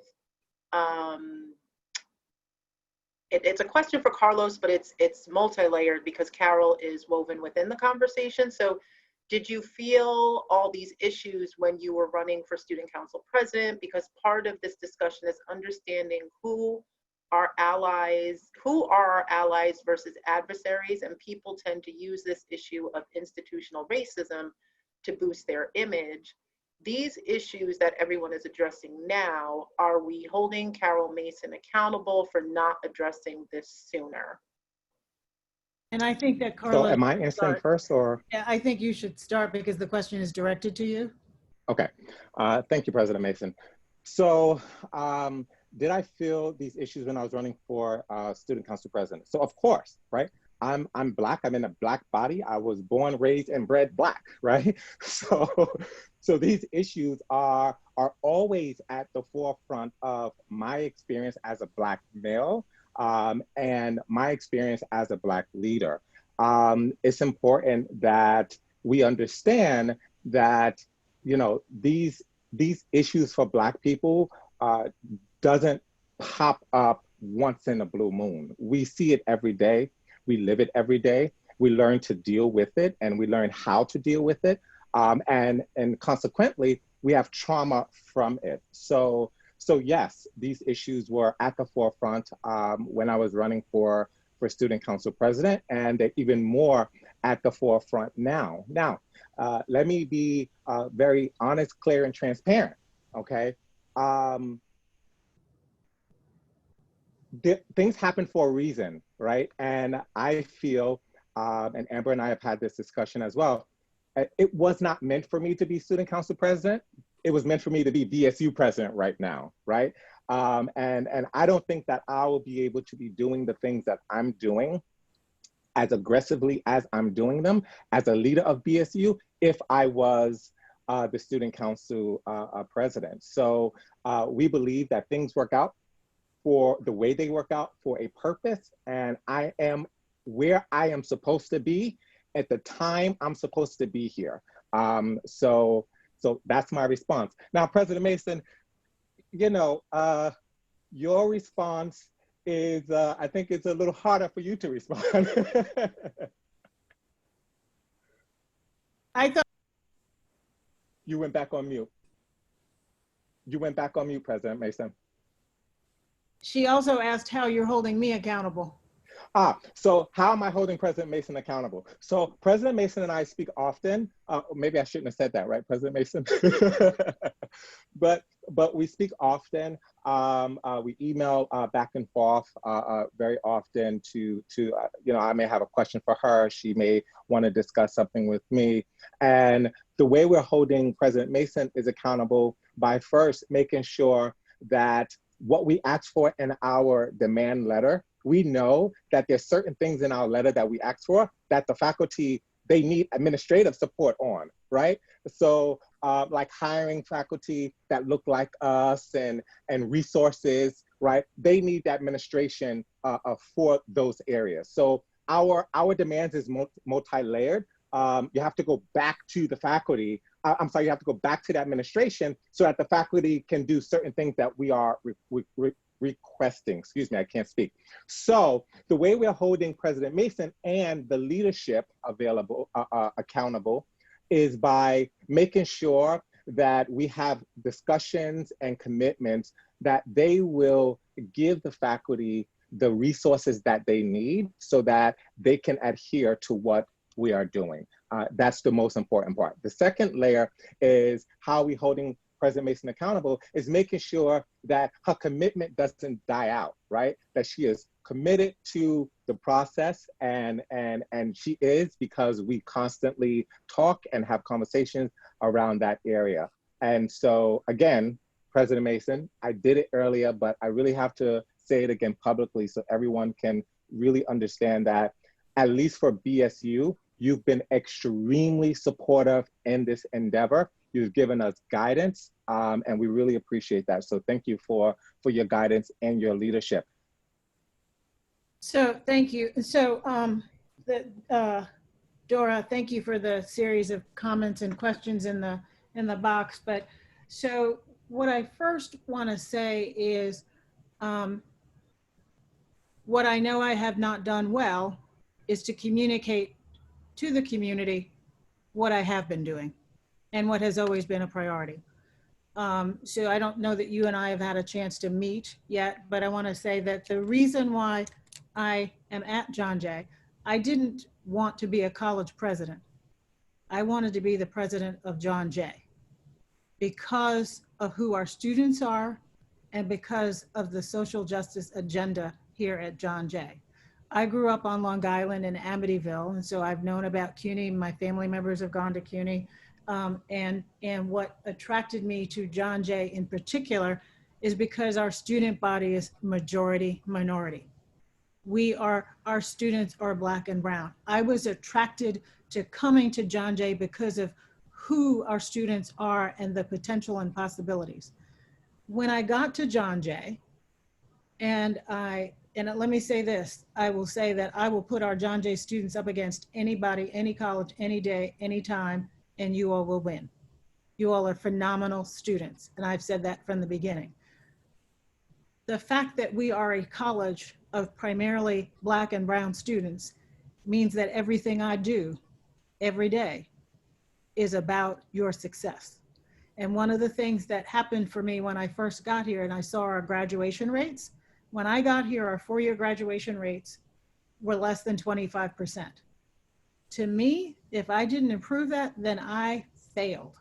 it's a question for Carlos, but it's multi-layered because Carol is woven within the conversation. So did you feel all these issues when you were running for student council president? Because part of this discussion is understanding who are our allies versus adversaries, and people tend to use this issue of institutional racism to boost their image. These issues that everyone is addressing now, are we holding Carol Mason accountable for not addressing this sooner? And I think that Carlos. So am I answering first or? Yeah, I think you should start because the question is directed to you. Okay. Thank you, President Mason. So did I feel these issues when I was running for student council president? So of course, right? I'm Black, I'm in a Black body. I was born, raised, and bred Black, right? So these issues are always at the forefront of my experience as a Black male and my experience as a Black leader. It's important that we understand that, you know, these issues for Black people doesn't pop up once in a blue moon. We see it every day. We live it every day. We learn to deal with it, and we learn how to deal with it. And consequently, we have trauma from it. So yes, these issues were at the forefront when I was running for student council president, and they're even more at the forefront now. Now, let me be very honest, clear, and transparent, okay? Things happen for a reason, right? And I feel, and Amber and I have had this discussion as well, it was not meant for me to be student council president. It was meant for me to be BSU president right now, right? And I don't think that I will be able to be doing the things that I'm doing as aggressively as I'm doing them as a leader of BSU if I was the student council president. So we believe that things work out for the way they work out for a purpose, and I am where I am supposed to be at the time I'm supposed to be here. So that's my response. Now, President Mason, you know, your response is, I think it's a little harder for you to respond. I thought You went back on mute. You went back on mute, President Mason. she also asked how you're holding me accountable. So how am I holding President Mason accountable? So President Mason and I speak often. Maybe I shouldn't have said that, right, President Mason? But we speak often. We email back and forth very often to you know, I may have a question for her. She may want to discuss something with me. And the way we're holding President Mason is accountable by first making sure that what we ask for in our demand letter, we know that there's certain things in our letter that we ask for that the faculty, they need administrative support on, right? So like hiring faculty that look like us and resources, right? They need the administration for those areas. So our demands is multi-layered. You have to go back to the faculty. I'm sorry, you have to go back to the administration so that the faculty can do certain things that we are requesting. Excuse me, I can't speak. So the way we're holding President Mason and the leadership accountable is by making sure that we have discussions and commitments that they will give the faculty the resources that they need so that they can adhere to what we are doing. That's the most important part. The second layer is how we holding President Mason accountable is making sure that her commitment doesn't die out, right? That she is committed to the process, and she is, because we constantly talk and have conversations around that area. And so again, President Mason, I did it earlier, but I really have to say it again publicly so everyone can really understand that, at least for BSU, you've been extremely supportive in this endeavor. You've given us guidance, and we really appreciate that. So thank you for your guidance and your leadership. So thank you. So Dora, thank you for the series of comments and questions in the box. But so what I first want to say is what I know I have not done well is to communicate to the community what I have been doing and what has always been a priority. So I don't know that you and I have had a chance to meet yet, but I want to say that the reason why I am at John Jay, I didn't want to be a college president. I wanted to be the president of John Jay because of who our students are and because of the social justice agenda here at John Jay. I grew up on Long Island in Amityville, and so I've known about CUNY. My family members have gone to CUNY. And what attracted me to John Jay in particular is because our student body is majority minority. Our students are Black and brown. I was attracted to coming to John Jay because of who our students are and the potential and possibilities. When I got to John Jay, and let me say this, I will say that I will put our John Jay students up against anybody, any college, any day, anytime, and you all will win. You all are phenomenal students, and I've said that from the beginning. The fact that we are a college of primarily Black and brown students means that everything I do every day is about your success. And one of the things that happened for me when I first got here and I saw our graduation rates, when I got here, our four-year graduation rates were less than 25%. To me, if I didn't improve that, then I failed.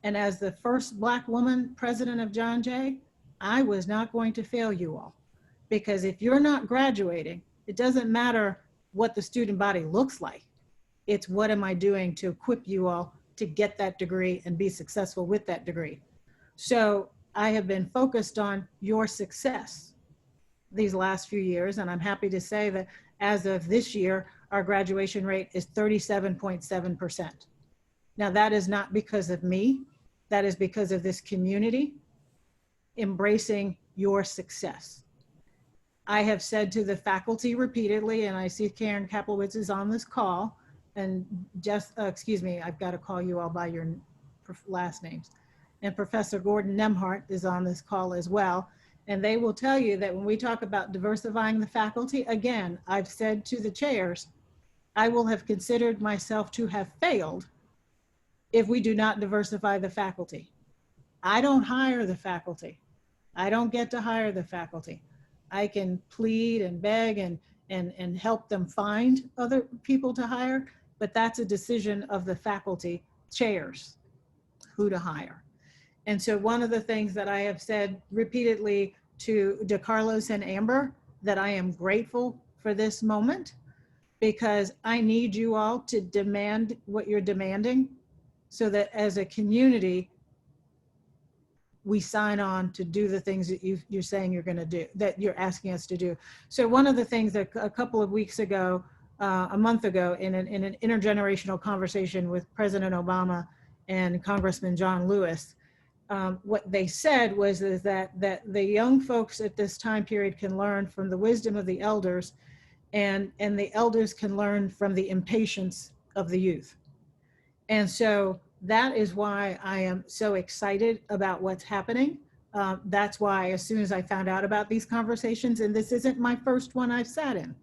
And as the first Black woman president of John Jay, I was not going to fail you all. Because if you're not graduating, it doesn't matter what the student body looks like. It's what am I doing to equip you all to get that degree and be successful with that degree. So I have been focused on your success these last few years, and I'm happy to say that as of this year, our graduation rate is 37.7%. Now that is not because of me, that is because of this community embracing your success. I have said to the faculty repeatedly, and I see Karen Kaplowitz is on this call, and just, excuse me, I've got to call you all by your last names. And Professor Gordon Nemhart is on this call as well. And they will tell you that when we talk about diversifying the faculty, again, I've said to the chairs, I will have considered myself to have failed if we do not diversify the faculty. I don't hire the faculty. I don't get to hire the faculty. I can plead and beg and help them find other people to hire, but that's a decision of the faculty chairs, who to hire. And so one of the things that I have said repeatedly to DeCarlos and Amber, that I am grateful for this moment, because I need you all to demand what you're demanding so that as a community, we sign on to do the things that you're saying you're going to do, that you're asking us to do. So one of the things that a couple of weeks ago, a month ago, in an intergenerational conversation with President Obama and Congressman John Lewis, what they said was that the young folks at this time period can learn from the wisdom of the elders, and the elders can learn from the impatience of the youth. And so that is why I am so excited about what's happening. That's why as soon as I found out about these conversations, and this isn't my first one I've sat in,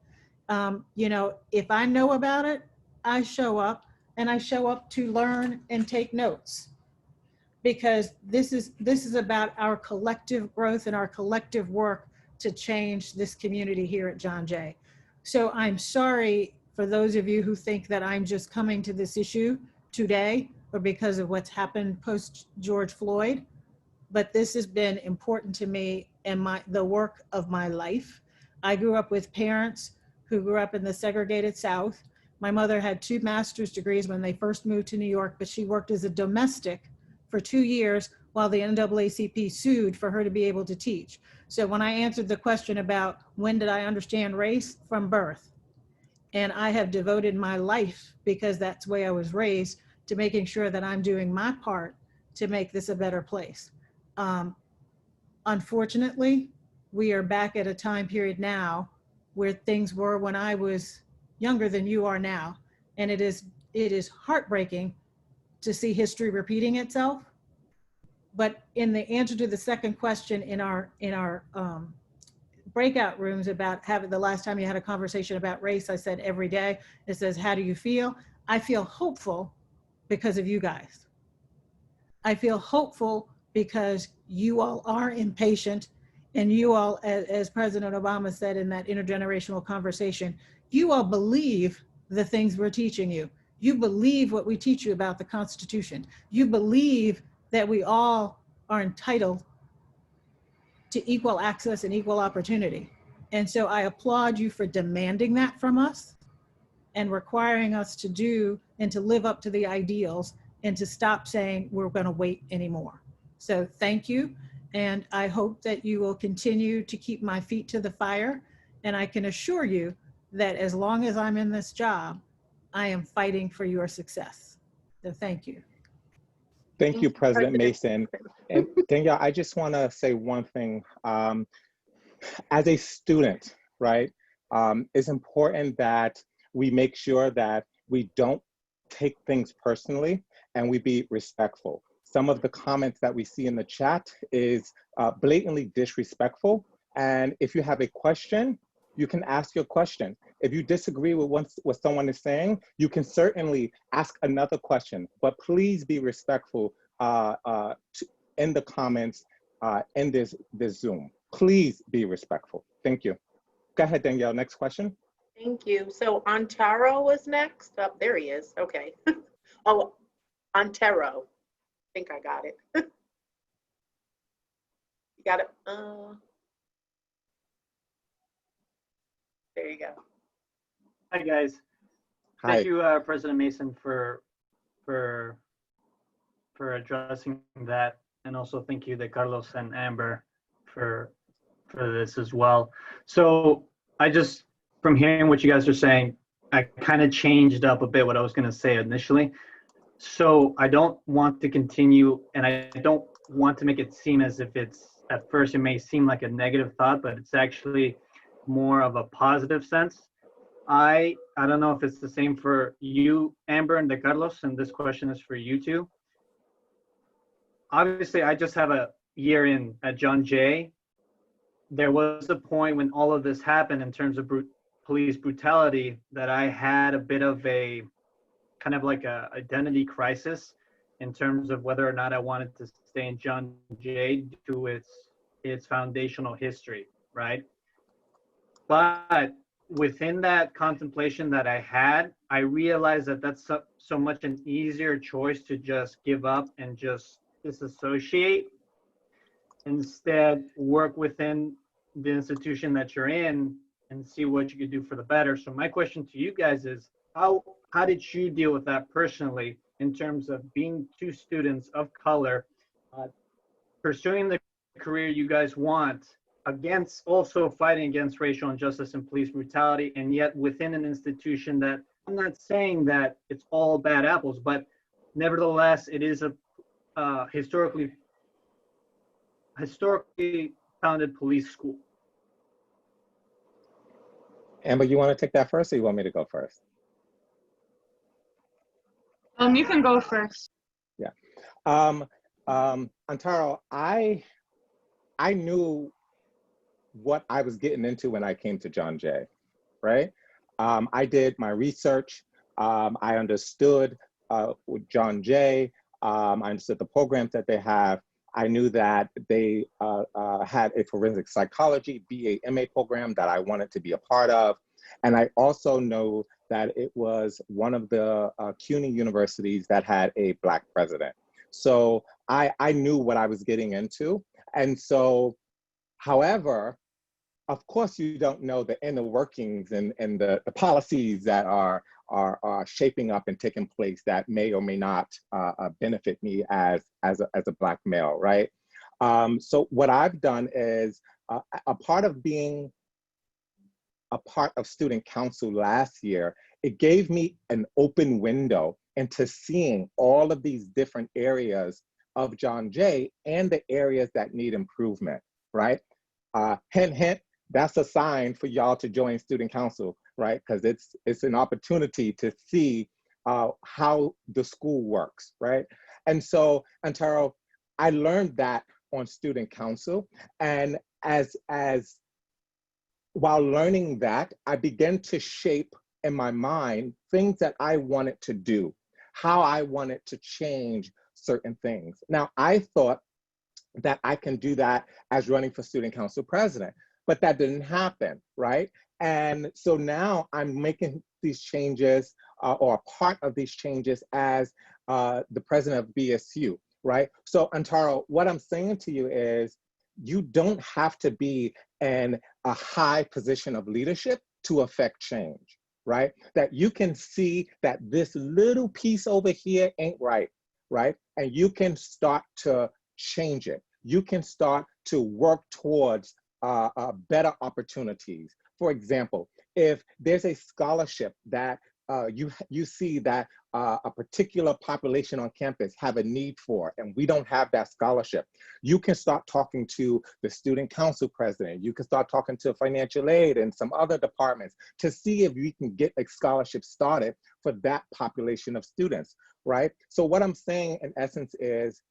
you know, if I know about it, I show up, and I show up to learn and take notes, because this is about our collective growth and our collective work to change this community here at John Jay. So I'm sorry for those of you who think that I'm just coming to this issue today or because of what's happened post George Floyd, but this has been important to me and the work of my life. I grew up with parents who grew up in the segregated South. My mother had 2 master's degrees when they first moved to New York, but she worked as a domestic for 2 years while the NAACP sued for her to be able to teach. So when I answered the question about when did I understand race, from birth. And I have devoted my life, because that's the way I was raised, to making sure that I'm doing my part to make this a better place. Unfortunately, we are back at a time period now where things were when I was younger than you are now. And it is heartbreaking to see history repeating itself. But in the answer to the second question in our breakout rooms about having the last time you had a conversation about race, I said every day. It says, how do you feel? I feel hopeful because of you guys. I feel hopeful because you all are impatient, and you all, as President Obama said in that intergenerational conversation, you all believe the things we're teaching you. You believe what we teach you about the Constitution. You believe that we all are entitled to equal access and equal opportunity. And so I applaud you for demanding that from us and requiring us to do and to live up to the ideals and to stop saying we're going to wait anymore. So thank you. And I hope that you will continue to keep my feet to the fire. And I can assure you that as long as I'm in this job, I am fighting for your success. So thank you. Thank you, President Mason. And Danielle, I just want to say one thing. As a student, right, it's important that we make sure that we don't take things personally and we be respectful. Some of the comments that we see in the chat is blatantly disrespectful. And if you have a question, you can ask your question. If you disagree with what someone is saying, you can certainly ask another question, but please be respectful in the comments in this Zoom. Please be respectful. Thank you. Go ahead, Danielle, next question. Thank you. So Antaro was next. Oh, there he is. Okay. Oh, Antero. I think I got it. You got it. There you go. Hi, guys. Hi. Thank you, President Mason, for addressing that, and also thank you to Carlos and Amber for this as well. So I just, from hearing what you guys are saying, I kind of changed up a bit what I was going to say initially. So I don't want to continue, and I don't want to make it seem as if it's, at first it may seem like a negative thought, but it's actually more of a positive sense. I don't know if it's the same for you, Amber and De Carlos, and this question is for you two. Obviously, I just have a year in at John Jay. There was a point when all of this happened in terms of police brutality that I had a bit of a kind of like a identity crisis in terms of whether or not I wanted to stay in John Jay due to its foundational history, right? But within that contemplation that I had, I realized that that's so much an easier choice to just give up and just disassociate. Instead, work within the institution that you're in and see what you could do for the better. So my question to you guys is, how did you deal with that personally in terms of being two students of color, pursuing the career you guys want, against also fighting against racial injustice and police brutality, and yet within an institution that, I'm not saying that it's all bad apples, but nevertheless, it is a historically founded police school. Amber, you want to take that first, or you want me to go first? You can go first. Yeah. Antaro, I knew what I was getting into when I came to John Jay, right? I did my research. I understood with John Jay. I understood the programs that they have. I knew that they had a forensic psychology BA MA program that I wanted to be a part of. And I also know that it was one of the CUNY universities that had a Black president. So I knew what I was getting into. And so, however, of course, you don't know the inner workings and the policies that are shaping up and taking place that may or may not benefit me as a Black male, right? So what I've done is a part of being a part of student council last year, it gave me an open window into seeing all of these different areas of John Jay and the areas that need improvement, right? Hint, hint, that's a sign for y'all to join student council, right? Because it's an opportunity to see how the school works, right? And so, Antaro, I learned that on student council, and while learning that, I began to shape in my mind things that I wanted to do, how I wanted to change certain things. Now, I thought that I can do that as running for student council president, but that didn't happen, right? And so now I'm making these changes or a part of these changes as the president of BSU, right? So Antaro, what I'm saying to you is you don't have to be in a high position of leadership to affect change, right? That you can see that this little piece over here ain't right. right? And you can start to change it. You can start to work towards better opportunities. For example, if there's a scholarship that you see that a particular population on campus have a need for, and we don't have that scholarship, you can start talking to the student council president. You can start talking to financial aid and some other departments to see if we can get a scholarship started for that population of students, right? So what I'm saying in essence is,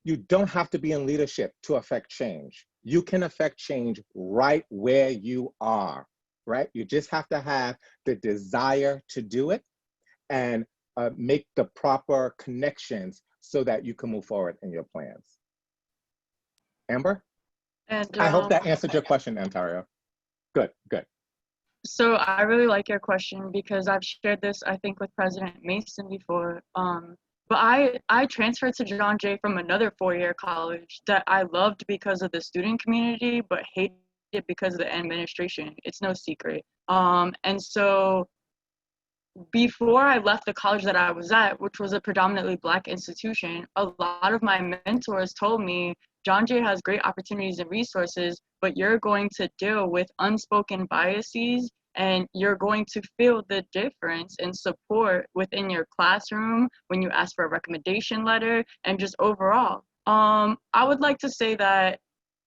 you don't have to be in leadership to affect change. You can affect change right where you are, right? You just have to have the desire to do it and make the proper connections so that you can move forward in your plans. Amber? And I hope that answered your question, Antario. Good, good. so I really like your question because I've shared this, I think, with President Mason before. But I transferred to John Jay from another four-year college that I loved because of the student community, but hated it because of the administration. It's no secret. And so before I left the college that I was at, which was a predominantly Black institution, a lot of my mentors told me, John Jay has great opportunities and resources, but you're going to deal with unspoken biases and you're going to feel the difference in support within your classroom when you ask for a recommendation letter and just overall. I would like to say that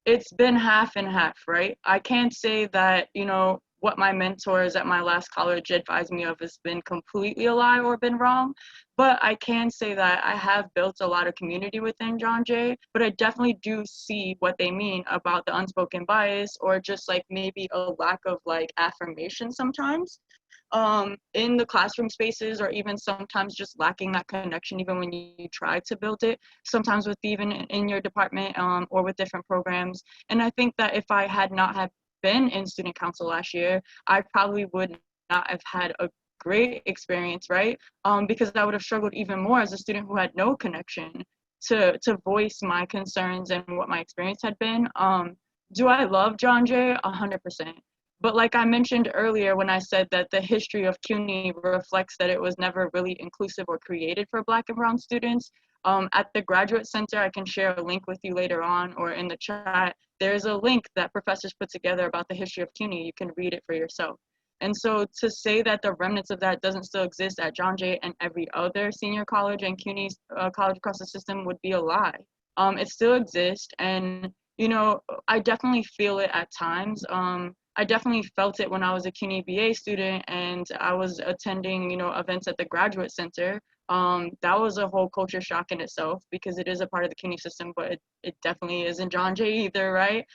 it's been half and half, right? I can't say that, you know, what my mentors at my last college advised me of has been completely a lie or been wrong, but I can say that I have built a lot of community within John Jay, but I definitely do see what they mean about the unspoken bias or just like maybe a lack of like affirmation sometimes in the classroom spaces, or even sometimes just lacking that connection even when you try to build it, sometimes with even in your department or with different programs. And I think that if I had not have been in student council last year, I probably would not have had a great experience, right? Because I would have struggled even more as a student who had no connection to voice my concerns and what my experience had been. Do I love John Jay? 100%. But like I mentioned earlier when I said that the history of CUNY reflects that it was never really inclusive or created for Black and Brown students, at the Graduate Center, I can share a link with you later on or in the chat. There's a link that professors put together about the history of CUNY. You can read it for yourself. And so to say that the remnants of that doesn't still exist at John Jay and every other senior college and CUNY college across the system would be a lie. It still exists, and you know, I definitely feel it at times. I definitely felt it when I was a CUNY BA student and I was attending, you know, events at the Graduate Center. That was a whole culture shock in itself because it is a part of the CUNY system, but it definitely isn't John Jay either, right?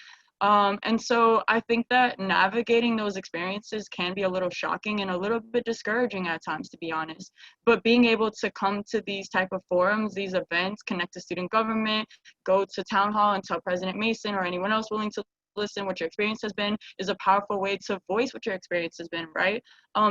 And so I think that navigating those experiences can be a little shocking and a little bit discouraging at times, to be honest. But being able to come to these type of forums, these events, connect to student government, go to town hall and tell President Mason or anyone else willing to listen what your experience has been is a powerful way to voice what your experience has been, right?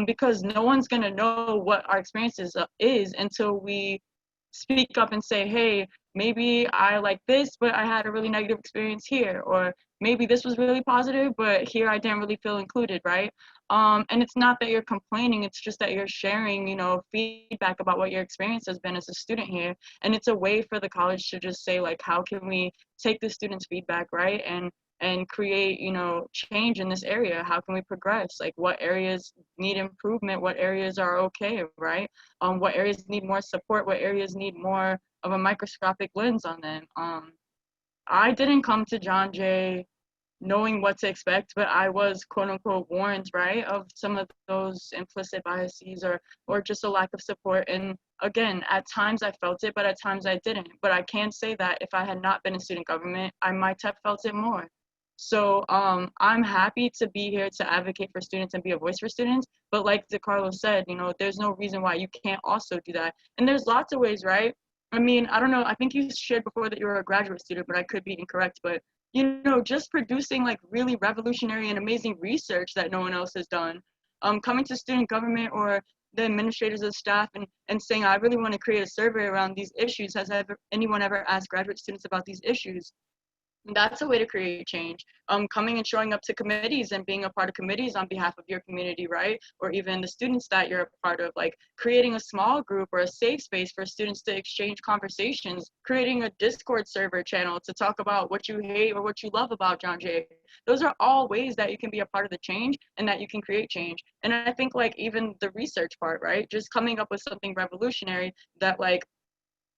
Because no one's gonna know what our experiences is until we speak up and say, hey, maybe I like this, but I had a really negative experience here, or maybe this was really positive, but here I didn't really feel included, right? And it's not that you're complaining, it's just that you're sharing, you know, feedback about what your experience has been as a student here. And it's a way for the college to just say, like, how can we take the students' feedback, right? And create, you know, change in this area. How can we progress? Like, what areas need improvement? What areas are okay, right? What areas need more support? What areas need more of a microscopic lens on them? I didn't come to John Jay knowing what to expect, but I was quote unquote warned, right, of some of those implicit biases or just a lack of support. And again, at times I felt it, but at times I didn't. But I can say that if I had not been in student government, I might have felt it more. So I'm happy to be here to advocate for students and be a voice for students. But like DeCarlo said, you know, there's no reason why you can't also do that. And there's lots of ways, right? I mean, I don't know. I think you shared before that you were a graduate student, but I could be incorrect. But, you know, just producing like really revolutionary and amazing research that no one else has done. Coming to student government or the administrators of staff and saying, I really want to create a survey around these issues. Has anyone ever asked graduate students about these issues? That's a way to create change. Coming and showing up to committees and being a part of committees on behalf of your community, right? Or even the students that you're a part of, like creating a small group or a safe space for students to exchange conversations, creating a Discord server channel to talk about what you hate or what you love about John Jay. Those are all ways that you can be a part of the change and that you can create change. And I think like even the research part, right? Just coming up with something revolutionary that like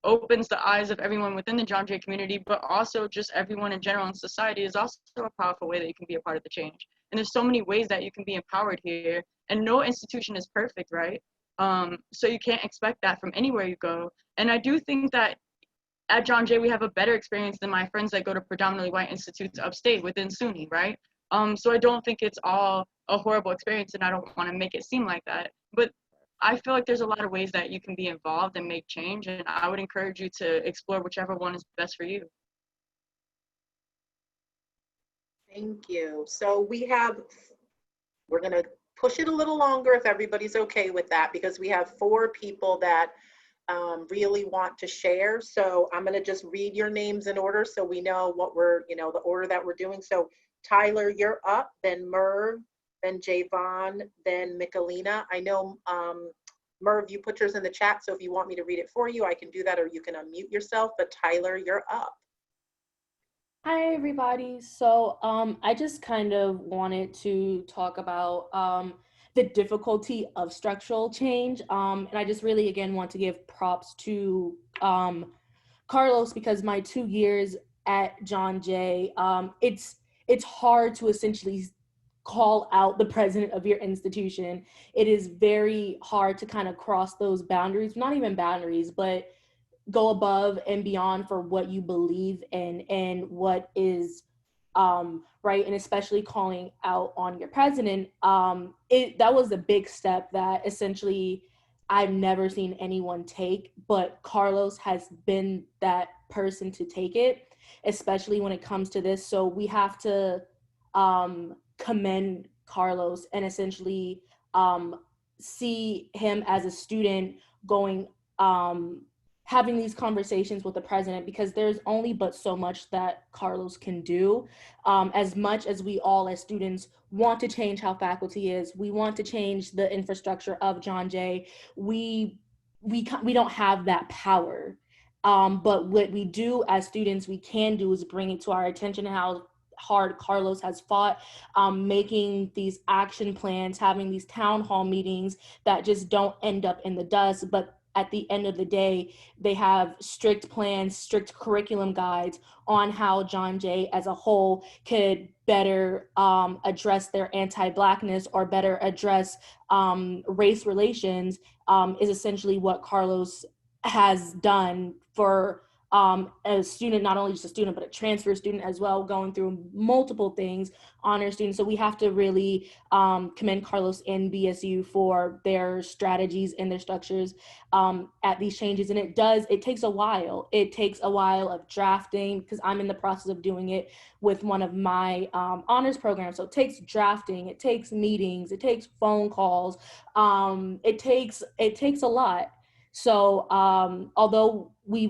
opens the eyes of everyone within the John Jay community, but also just everyone in general in society is also a powerful way that you can be a part of the change. And there's so many ways that you can be empowered here, and no institution is perfect, right? So you can't expect that from anywhere you go. And I do think that at John Jay, we have a better experience than my friends that go to predominantly white institutes upstate within SUNY, right? So I don't think it's all a horrible experience, and I don't want to make it seem like that. But I feel like there's a lot of ways that you can be involved and make change, and I would encourage you to explore whichever one is best for you. Thank you. So we're going to push it a little longer if everybody's okay with that, because we have 4 people that really want to share. So I'm going to just read your names in order so we know what we're, the order that we're doing. So Tyler, you're up, then Merv, then Javon, then Michelina. I know, Merv, you put yours in the chat, so if you want me to read it for you, I can do that, or you can unmute yourself, but Tyler, you're up. Hi, everybody. So I just kind of wanted to talk about the difficulty of structural change. And I just really, again, want to give props to Carlos, because my 2 years at John Jay, it's hard to essentially call out the president of your institution. It is very hard to kind of cross those boundaries, not even boundaries, but go above and beyond for what you believe in and what is right, and especially calling out on your president. That was a big step that essentially I've never seen anyone take, but Carlos has been that person to take it, especially when it comes to this. So we have to commend Carlos and essentially see him as a student going having these conversations with the president, because there's only but so much that Carlos can do. As much as we all as students want to change how faculty is, we want to change the infrastructure of John Jay, we don't have that power. But what we do as students, we can do is bring it to our attention how hard Carlos has fought, making these action plans, having these town hall meetings that just don't end up in the dust, but at the end of the day, they have strict plans, strict curriculum guides on how John Jay as a whole could better address their anti-Blackness or better address race relations, is essentially what Carlos has done for a student, not only just a student, but a transfer student as well, going through multiple things, honor students. So we have to really commend Carlos and BSU for their strategies and their structures at these changes. And it takes a while. It takes a while of drafting, because I'm in the process of doing it with one of my honors programs. So it takes drafting, it takes meetings, it takes phone calls. It takes a lot. So although we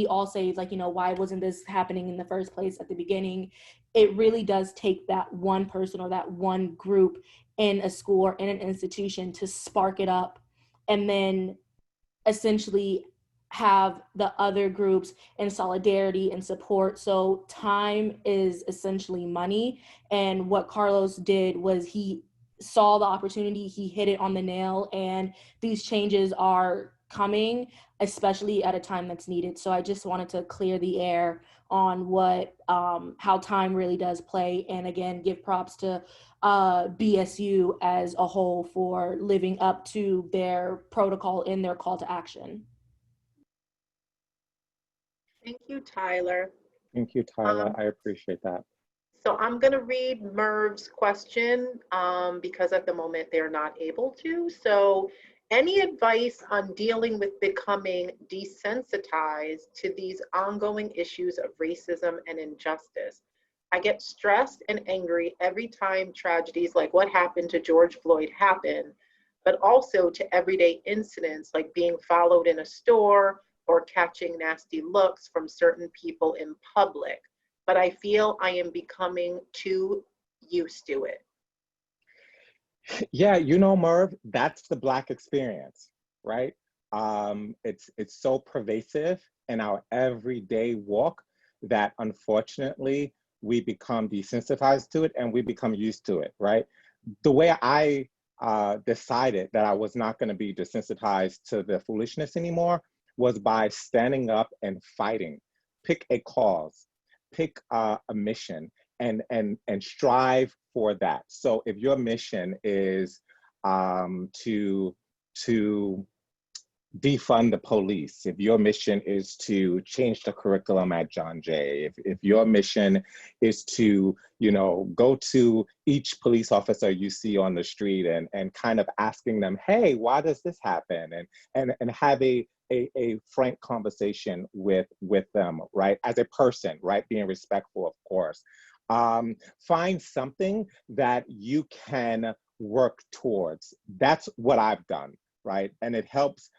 all say why wasn't this happening in the first place at the beginning, it really does take that one person or that one group in a school or in an institution to spark it up, and then essentially have the other groups in solidarity and support. So time is essentially money. And what Carlos did was he saw the opportunity, he hit it on the nail, and these changes are coming, especially at a time that's needed. So I just wanted to clear the air on how time really does play, and again, give props to BSU as a whole for living up to their protocol in their call to action. Thank you, Tyler. Thank you, Tyler. I appreciate that. So I'm going to read Merv's question because at the moment they're not able to. So any advice on dealing with becoming desensitized to these ongoing issues of racism and injustice? I get stressed and angry every time tragedies like what happened to George Floyd happen, but also to everyday incidents like being followed in a store or catching nasty looks from certain people in public, but I feel I am becoming too used to it. Yeah, Merv, that's the Black experience, right? It's so pervasive in our everyday walk that unfortunately we become desensitized to it and we become used to it, right? The way I decided that I was not going to be desensitized to the foolishness anymore was by standing up and fighting. Pick a cause, pick a mission, and strive for that. So if your mission is to defund the police, if your mission is to change the curriculum at John Jay, if your mission is to, go to each police officer you see on the street and kind of asking them, hey, why does this happen? And have a frank conversation with them, right? As a person, right? Being respectful, of course. Find something that you can work towards. That's what I've done, right? And it helps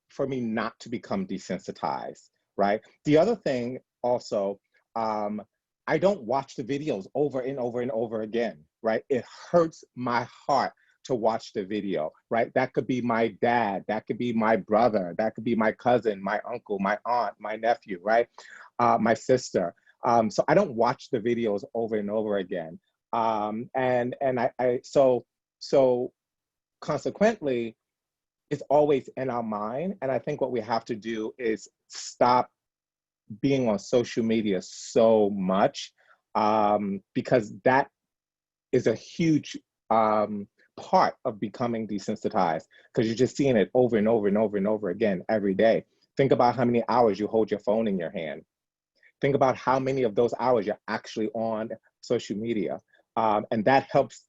for me not to become desensitized, right? The other thing also, I don't watch the videos over and over and over again, right? It hurts my heart to watch the video, right? That could be my dad, that could be my brother, that could be my cousin, my uncle, my aunt, my nephew, right? My sister. So I don't watch the videos over and over again. So consequently, it's always in our mind. And I think what we have to do is stop being on social media so much, because that is a huge part of becoming desensitized, because you're just seeing it over and over and over and over again every day. Think about how many hours you hold your phone in your hand. Think about how many of those hours you're actually on social media. And that helps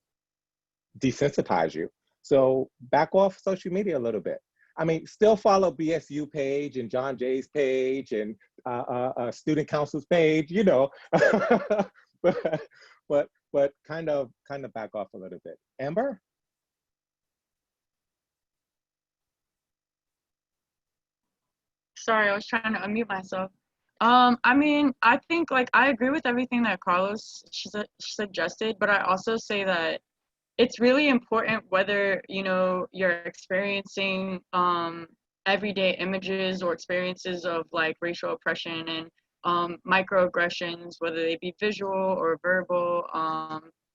desensitize you. So back off social media a little bit. I mean, still follow BSU page and John Jay's page and student council's page, but kind of back off a little bit. Amber? Sorry, I was trying to unmute myself. I think I agree with everything that Carlos suggested, but I also say that it's really important whether you're experiencing everyday images or experiences of racial oppression and microaggressions, whether they be visual or verbal.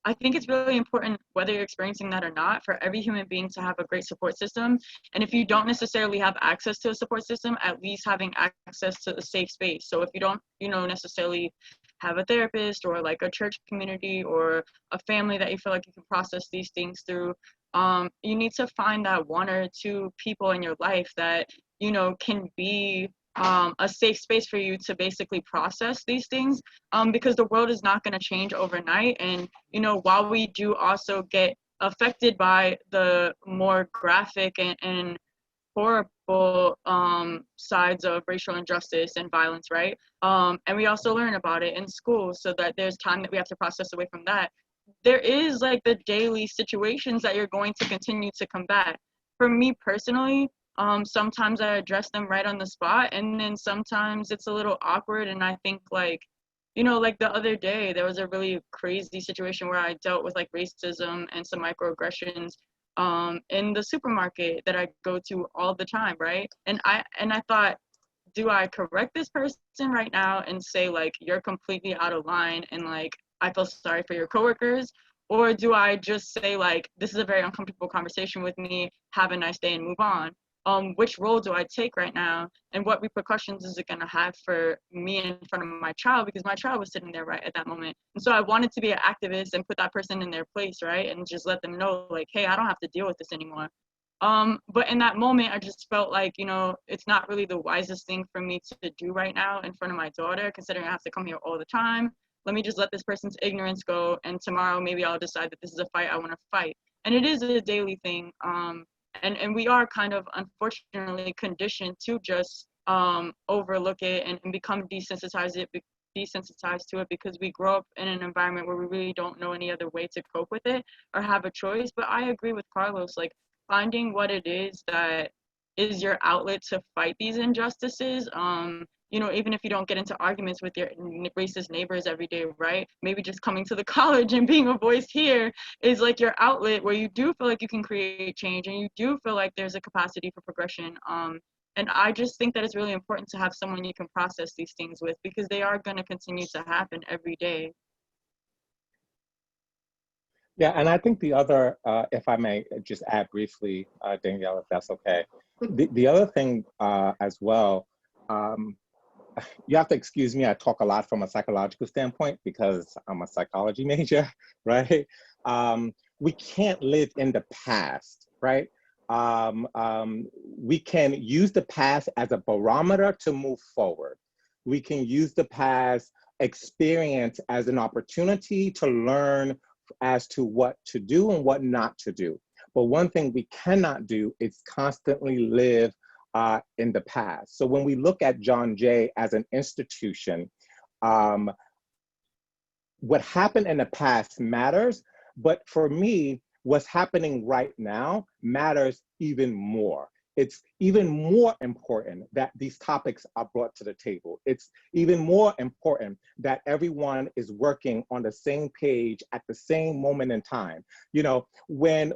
I think it's really important whether you're experiencing that or not for every human being to have a great support system. And if you don't necessarily have access to a support system, at least having access to a safe space. So if you don't necessarily have a therapist or a church community or a family that you feel like you can process these things through, you need to find that one or two people in your life that can be a safe space for you to basically process these things, because the world is not going to change overnight. And while we do also get affected by the more graphic and horrible sides of racial injustice and violence, right? And we also learn about it in school, so that there's time that we have to process away from that. There is the daily situations that you're going to continue to combat. For me personally, sometimes I address them right on the spot, and then sometimes it's a little awkward. And I think the other day there was a really crazy situation where I dealt with racism and some microaggressions in the supermarket that I go to all the time, right? And I thought, do I correct this person right now and say you're completely out of line and I feel sorry for your coworkers? Or do I just say this is a very uncomfortable conversation with me, have a nice day and move on? Which role do I take right now, and what repercussions is it going to have for me in front of my child, because my child was sitting there right at that moment. And so I wanted to be an activist and put that person in their place, right, and just let them know hey, I don't have to deal with this anymore. But in that moment, I just felt it's not really the wisest thing for me to do right now in front of my daughter, considering I have to come here all the time. Let me just let this person's ignorance go, and tomorrow maybe I'll decide that this is a fight I want to fight. And it is a daily thing. And we are kind of unfortunately conditioned to just overlook it and become desensitized to it, because we grow up in an environment where we really don't know any other way to cope with it or have a choice. But I agree with Carlos, finding what it is that is your outlet to fight these injustices. You know, even if you don't get into arguments with your racist neighbors every day, right? Maybe just coming to the college and being a voice here is like your outlet where you do feel like you can create change and you do feel like there's a capacity for progression. And I just think that it's really important to have someone you can process these things with, because they are going to continue to happen every day. Yeah, and I think the other, if I may just add briefly, Danielle, if that's okay. The other thing as well, you have to excuse me, I talk a lot from a psychological standpoint because I'm a psychology major, right? We can't live in the past, right? We can use the past as a barometer to move forward. We can use the past experience as an opportunity to learn as to what to do and what not to do. But one thing we cannot do is constantly live in the past. So when we look at John Jay as an institution, what happened in the past matters, but for me, what's happening right now matters even more. It's even more important that these topics are brought to the table. It's even more important that everyone is working on the same page at the same moment in time. You know, when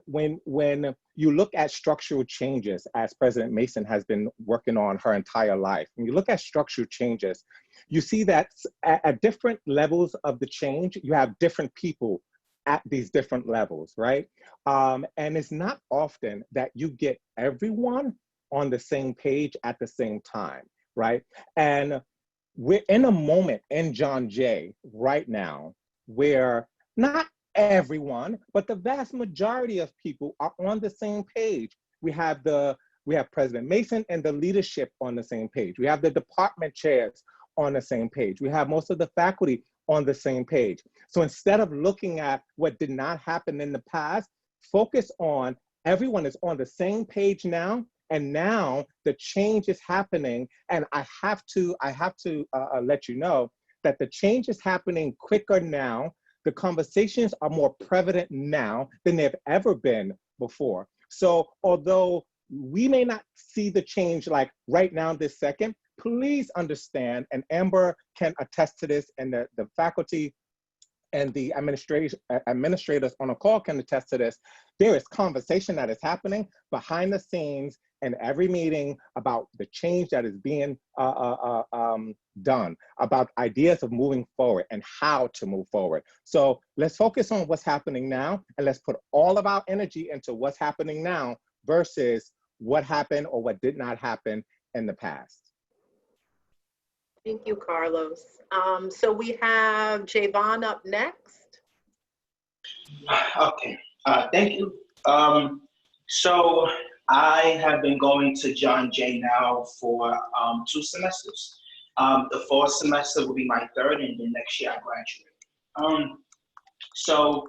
you look at structural changes, as President Mason has been working on her entire life, when you look at structural changes, you see that at different levels of the change, you have different people at these different levels, right? And it's not often that you get everyone on the same page at the same time, right? And we're in a moment in John Jay right now where not everyone, but the vast majority of people are on the same page. We have President Mason and the leadership on the same page. We have the department chairs on the same page. We have most of the faculty on the same page. So instead of looking at what did not happen in the past, focus on everyone is on the same page now, and now the change is happening. And I have to let you know that the change is happening quicker now. The conversations are more prevalent now than they've ever been before. So although we may not see the change like right now this second, please understand, and Amber can attest to this, and the faculty and the administrators on a call can attest to this, there is conversation that is happening behind the scenes in every meeting about the change that is being done, about ideas of moving forward and how to move forward. So let's focus on what's happening now, and let's put all of our energy into what's happening now versus what happened or what did not happen in the past. Thank you, Carlos. So we have Javon up next. Okay, thank you. So I have been going to John Jay now for 2 semesters. The fall semester will be my 3rd, and then next year I graduate. So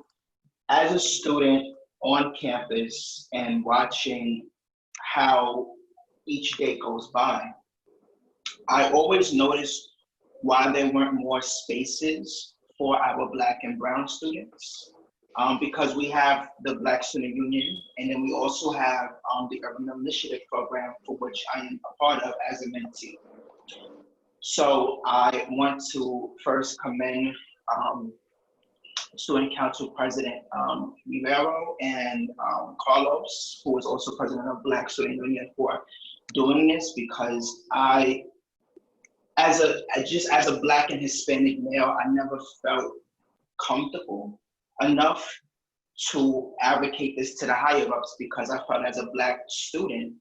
as a student on campus and watching how each day goes by, I always noticed why there weren't more spaces for our Black and Brown students, because we have the Black Student Union, and then we also have the Urban Initiative Program, for which I am a part of as a mentee. So I want to first commend Student Council President Rivero and Carlos, who is also president of Black Student Union, for doing this, because as a Black and Hispanic male, I never felt comfortable enough to advocate this to the higher ups, because I felt as a Black student,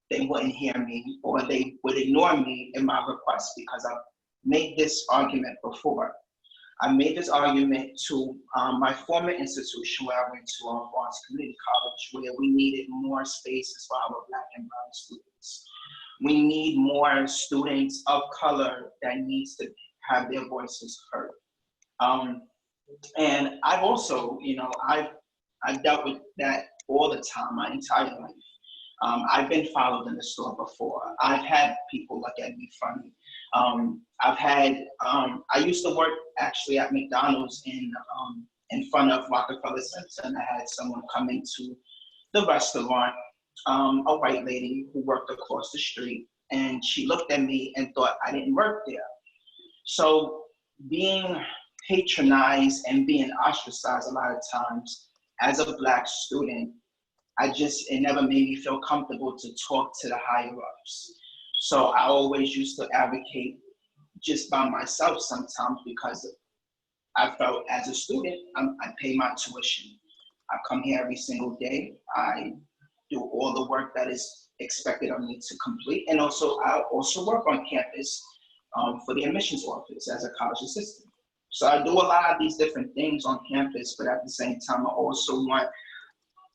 they wouldn't hear me, or they would ignore me in my request, because I've made this argument before. I made this argument to my former institution where I went to Barnes Community College, where we needed more spaces for our Black and Brown students. We need more students of color that needs to have their voices heard. And I've also, I've dealt with that all the time, my entire life. I've been followed in the store before. I've had people look at me funny. I used to work actually at McDonald's in front of Rockefeller Center, and I had someone come into the restaurant a white lady who worked across the street, and she looked at me and thought I didn't work there. So being patronized and being ostracized a lot of times as a Black student, it never made me feel comfortable to talk to the higher ups. So I always used to advocate just by myself sometimes, because I felt as a student, I pay my tuition. I come here every single day. I do all the work that is expected of me to complete. And also, I also work on campus for the admissions office as a college assistant. So I do a lot of these different things on campus, but at the same time, I also want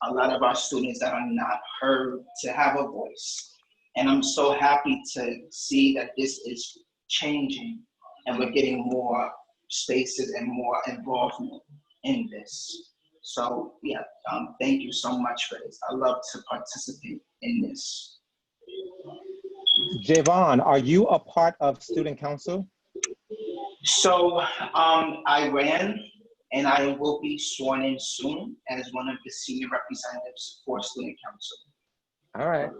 a lot of our students that are not heard to have a voice. And I'm so happy to see that this is changing and we're getting more spaces and more involvement in this. So yeah, thank you so much for this. I love to participate in this. Javon, are you a part of student council? So I ran, and I will be sworn in soon as one of the senior representatives for student council. All right.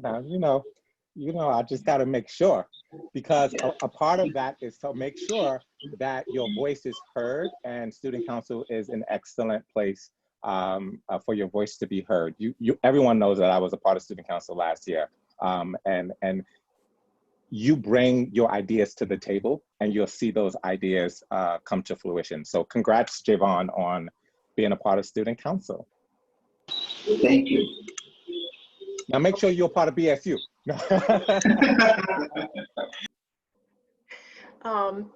Now, I just got to make sure, because a part of that is to make sure that your voice is heard, and student council is an excellent place for your voice to be heard. Everyone knows that I was a part of student council last year, and you bring your ideas to the table, and you'll see those ideas come to fruition. So congrats, Javon, on being a part of student council. Thank you. Now make sure you're a part of BSU.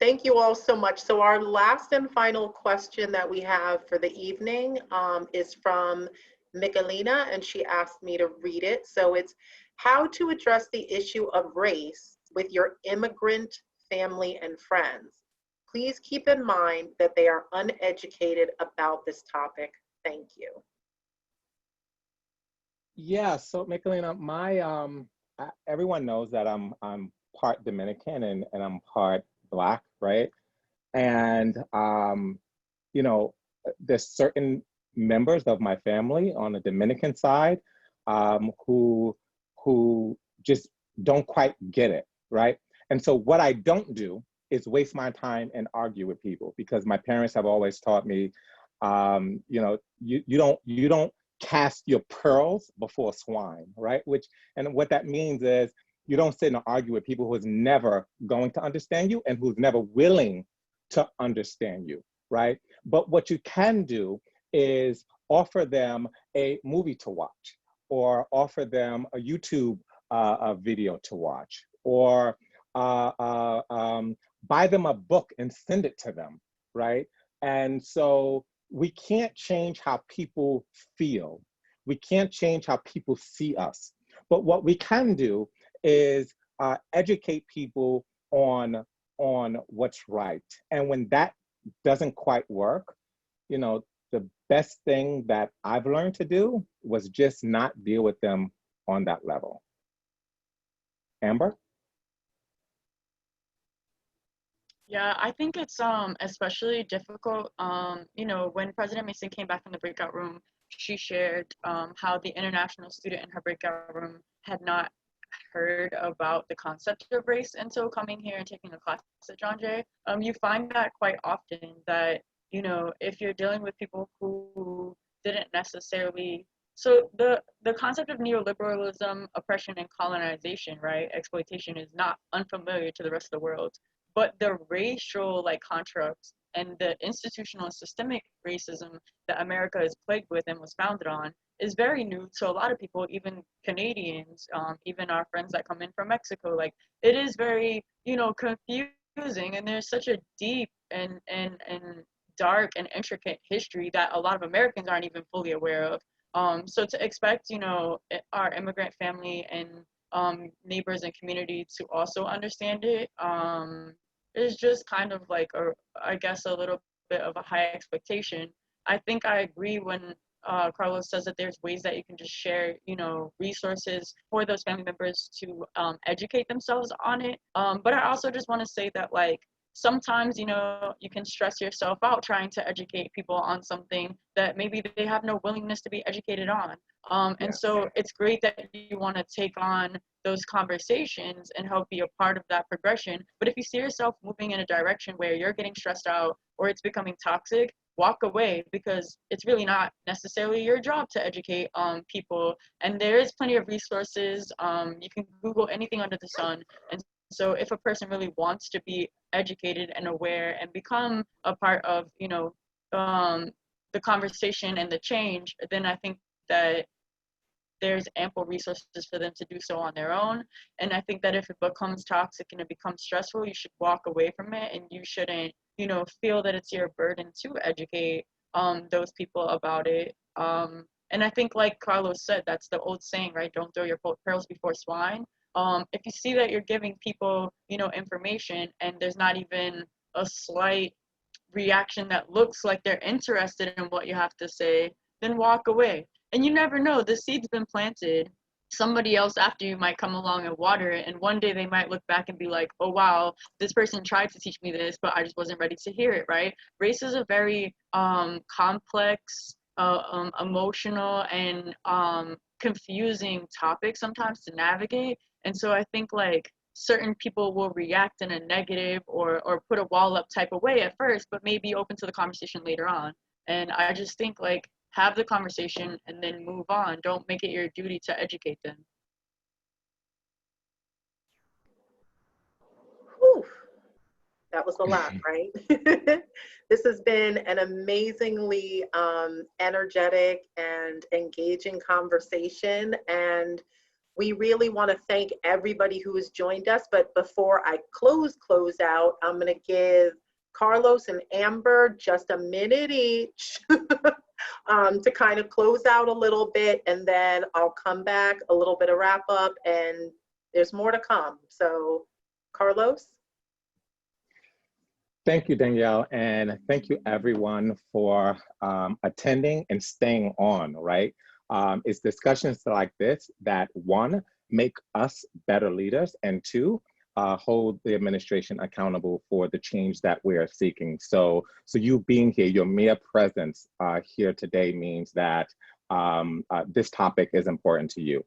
Thank you all so much. So our last and final question that we have for the evening is from Michelina, and she asked me to read it. So it's how to address the issue of race with your immigrant family and friends. Please keep in mind that they are uneducated about this topic. Thank you. Yeah, so Michelina, everyone knows that I'm part Dominican and I'm part Black, right? And there's certain members of my family on the Dominican side who just don't quite get it, right? And so what I don't do is waste my time and argue with people, because my parents have always taught me, you don't cast your pearls before swine, right? And what that means is you don't sit and argue with people who's never going to understand you and who's never willing to understand you, right? But what you can do is offer them a movie to watch, or offer them a YouTube video to watch, or buy them a book and send it to them, right? And so we can't change how people feel. We can't change how people see us. But what we can do is educate people on what's right. And when that doesn't quite work, the best thing that I've learned to do was just not deal with them on that level. Amber? Yeah, I think it's especially difficult. When President Mason came back from the breakout room, she shared how the international student in her breakout room had not heard about the concept of race until coming here and taking a class at John Jay. You find that quite often that, if you're dealing with people who didn't necessarily, so the concept of neoliberalism, oppression, and colonization, right, exploitation, is not unfamiliar to the rest of the world. But the racial constructs and the institutional and systemic racism that America is plagued with and was founded on is very new to a lot of people, even Canadians, even our friends that come in from Mexico. It is very, confusing, and there's such a deep and dark and intricate history that a lot of Americans aren't even fully aware of. So to expect, our immigrant family and neighbors and community to also understand it is just kind of I guess a little bit of a high expectation. I think I agree when Carlos says that there's ways that you can just share, resources for those family members to educate themselves on it. But I also just want to say that sometimes, you know, you can stress yourself out trying to educate people on something that maybe they have no willingness to be educated on. And so it's great that you want to take on those conversations and help be a part of that progression. But if you see yourself moving in a direction where you're getting stressed out or it's becoming toxic, walk away, because it's really not necessarily your job to educate people. And there is plenty of resources. You can Google anything under the sun. And so if a person really wants to be educated and aware and become a part of, you know, the conversation and the change, then I think that there's ample resources for them to do so on their own. And I think that if it becomes toxic and it becomes stressful, you should walk away from it, and you shouldn't, you know, feel that it's your burden to educate those people about it. And I think, like Carlos said, that's the old saying, right? Don't throw your pearls before swine. If you see that you're giving people, you know, information and there's not even a slight reaction that looks like they're interested in what you have to say, then walk away. And you never know, the seed's been planted. Somebody else after you might come along and water it, and one day they might look back and be like, oh wow, this person tried to teach me this, but I just wasn't ready to hear it, right? Race is a very complex, emotional, and confusing topic sometimes to navigate. And so I think, like, certain people will react in a negative or put a wall up type of way at first, but may be open to the conversation later on. And I just think, like, have the conversation and then move on. Don't make it your duty to educate them. Whew. That was a lot, right? This has been an amazingly energetic and engaging conversation. And we really want to thank everybody who has joined us. But before I close out, I'm going to give Carlos and Amber just a minute each to kind of close out a little bit, and then I'll come back, a little bit of wrap up, and there's more to come. So Carlos? Thank you, Danielle, and thank you everyone for attending and staying on, right? It's discussions like this that, one, make us better leaders, and two, hold the administration accountable for the change that we are seeking. So you being here, your mere presence here today means that this topic is important to you.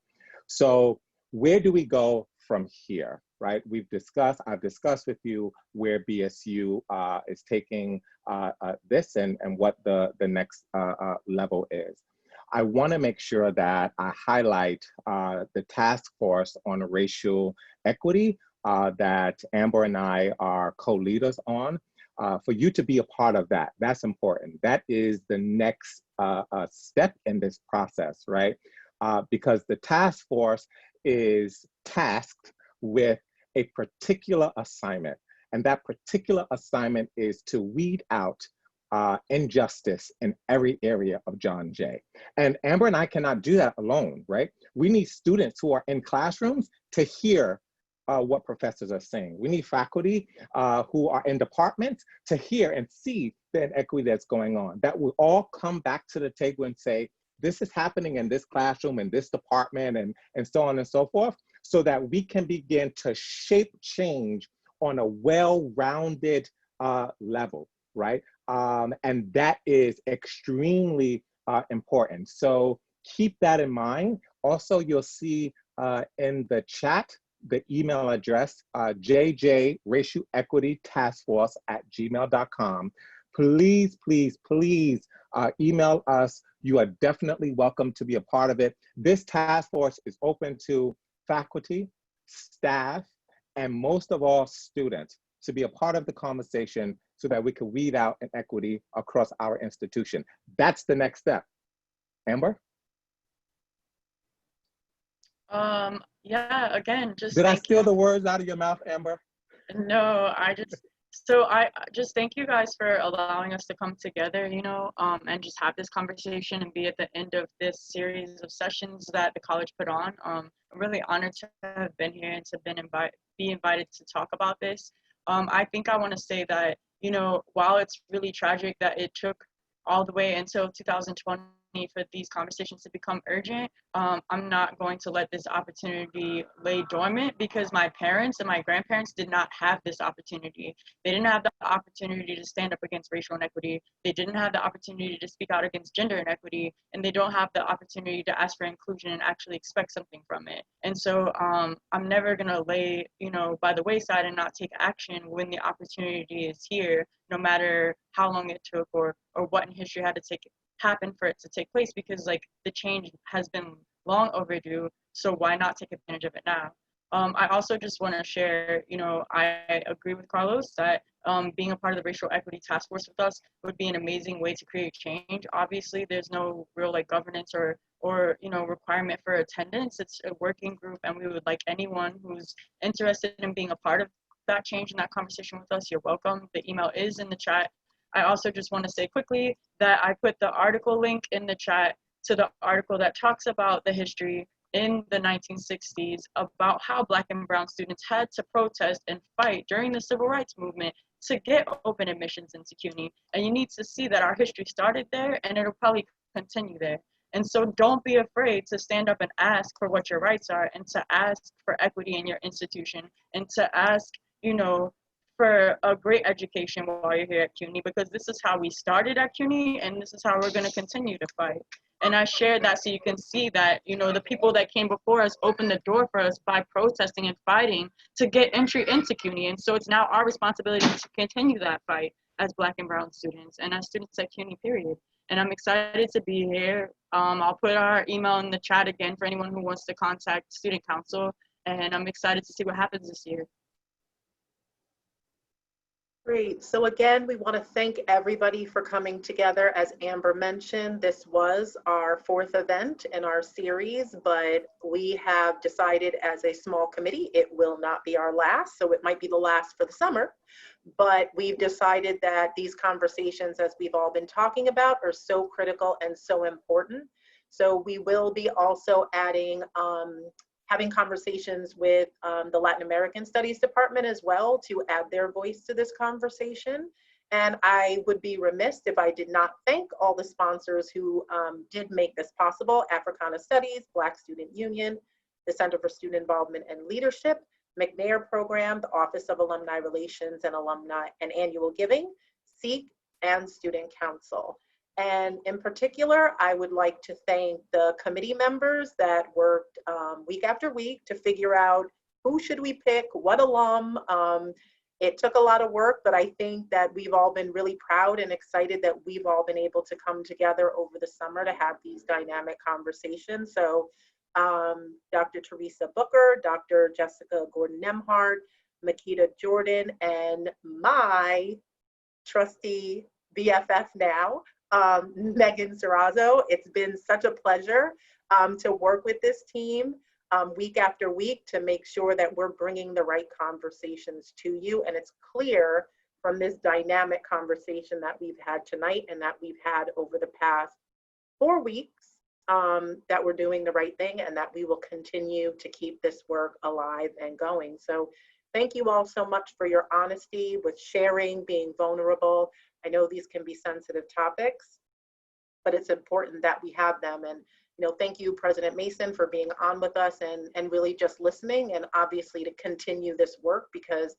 So where do we go from here, right? I've discussed with you where BSU is taking this and what the next level is. I want to make sure that I highlight the task force on racial equity that Amber and I are co-leaders on. For you to be a part of that, that's important. That is the next step in this process, right? Because the task force is tasked with a particular assignment. And that particular assignment is to weed out injustice in every area of John Jay. And Amber and I cannot do that alone, right? We need students who are in classrooms to hear what professors are saying. We need faculty who are in departments to hear and see the inequity that's going on. That will all come back to the table and say, this is happening in this classroom, in this department, and so on and so forth, so that we can begin to shape change on a well-rounded level, right? And that is extremely important. So keep that in mind. Also, you'll see in the chat, the email address, jjracialequitytaskforce@gmail.com. Please, please, please email us. You are definitely welcome to be a part of it. This task force is open to faculty, staff, and most of all, students to be a part of the conversation so that we can weed out inequity across our institution. That's the next step. Amber? Yeah, again, just Did I steal the words out of your mouth, Amber? No, I just thank you guys for allowing us to come together, you know, and just have this conversation and be at the end of this series of sessions that the college put on. I'm really honored to have been here and to be invited to talk about this. I think I want to say that, you know, while it's really tragic that it took all the way until 2020 me for these conversations to become urgent, I'm not going to let this opportunity lay dormant, because my parents and my grandparents did not have this opportunity. They didn't have the opportunity to stand up against racial inequity. They didn't have the opportunity to speak out against gender inequity, and they don't have the opportunity to ask for inclusion and actually expect something from it. And so I'm never gonna lay, by the wayside and not take action when the opportunity is here, no matter how long it took or what in history had to happen for it to take place, because like the change has been long overdue. So why not take advantage of it now? I also just want to share, I agree with Carlos that being a part of the racial equity task force with us would be an amazing way to create change. Obviously, there's no real like governance or requirement for attendance. It's a working group, and we would like anyone who's interested in being a part of that change and that conversation with us, you're welcome. The email is in the chat. I also just want to say quickly that I put the article link in the chat to the article that talks about the history in the 1960s about how Black and brown students had to protest and fight during the civil rights movement to get open admissions into CUNY. And you need to see that our history started there, and it'll probably continue there. And so don't be afraid to stand up and ask for what your rights are, and to ask for equity in your institution, and to ask, for a great education while you're here at CUNY, because this is how we started at CUNY, and this is how we're going to continue to fight. And I shared that so you can see that, the people that came before us opened the door for us by protesting and fighting to get entry into CUNY. And so it's now our responsibility to continue that fight as Black and brown students and as students at CUNY, period. And I'm excited to be here. I'll put our email in the chat again for anyone who wants to contact Student Council. And I'm excited to see what happens this year. Great. So again, we want to thank everybody for coming together. As Amber mentioned, this was our 4th event in our series, but we have decided as a small committee, it will not be our last. So it might be the last for the summer, but we've decided that these conversations, as we've all been talking about, are so critical and so important. So we will be also adding having conversations with the Latin American Studies Department as well to add their voice to this conversation. And I would be remiss if I did not thank all the sponsors who did make this possible: Africana Studies, Black Student Union, the Center for Student Involvement and Leadership, McNair Program, the Office of Alumni Relations and Alumni and Annual Giving, SEEK, and Student Council. And in particular, I would like to thank the committee members that worked week after week to figure out who should we pick, what alum. It took a lot of work, but I think that we've all been really proud and excited that we've all been able to come together over the summer to have these dynamic conversations. So Dr. Teresa Booker, Dr. Jessica Gordon-Nemhart, Makita Jordan, and my trustee BFF now, Megan Serrazzo. It's been such a pleasure to work with this team week after week to make sure that we're bringing the right conversations to you. And it's clear from this dynamic conversation that we've had tonight and that we've had over the past 4 weeks that we're doing the right thing, and that we will continue to keep this work alive and going. So thank you all so much for your honesty with sharing, being vulnerable. I know these can be sensitive topics, but it's important that we have them. And thank you, President Mason, for being on with us and really just listening, and obviously to continue this work, because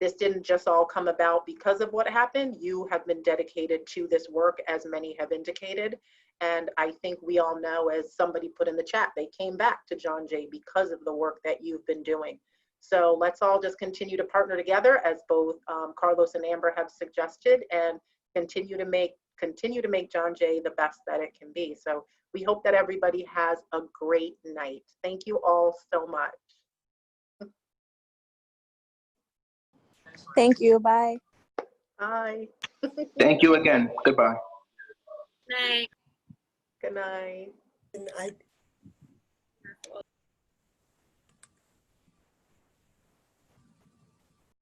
this didn't just all come about because of what happened. You have been dedicated to this work, as many have indicated. And I think we all know, as somebody put in the chat, they came back to John Jay because of the work that you've been doing. So let's all just continue to partner together, as both Carlos and Amber have suggested, and continue to make John Jay the best that it can be. So we hope that everybody has a great night. Thank you all so much. Thank you. Bye. Bye. Thank you again. Goodbye. Night. Good night. And I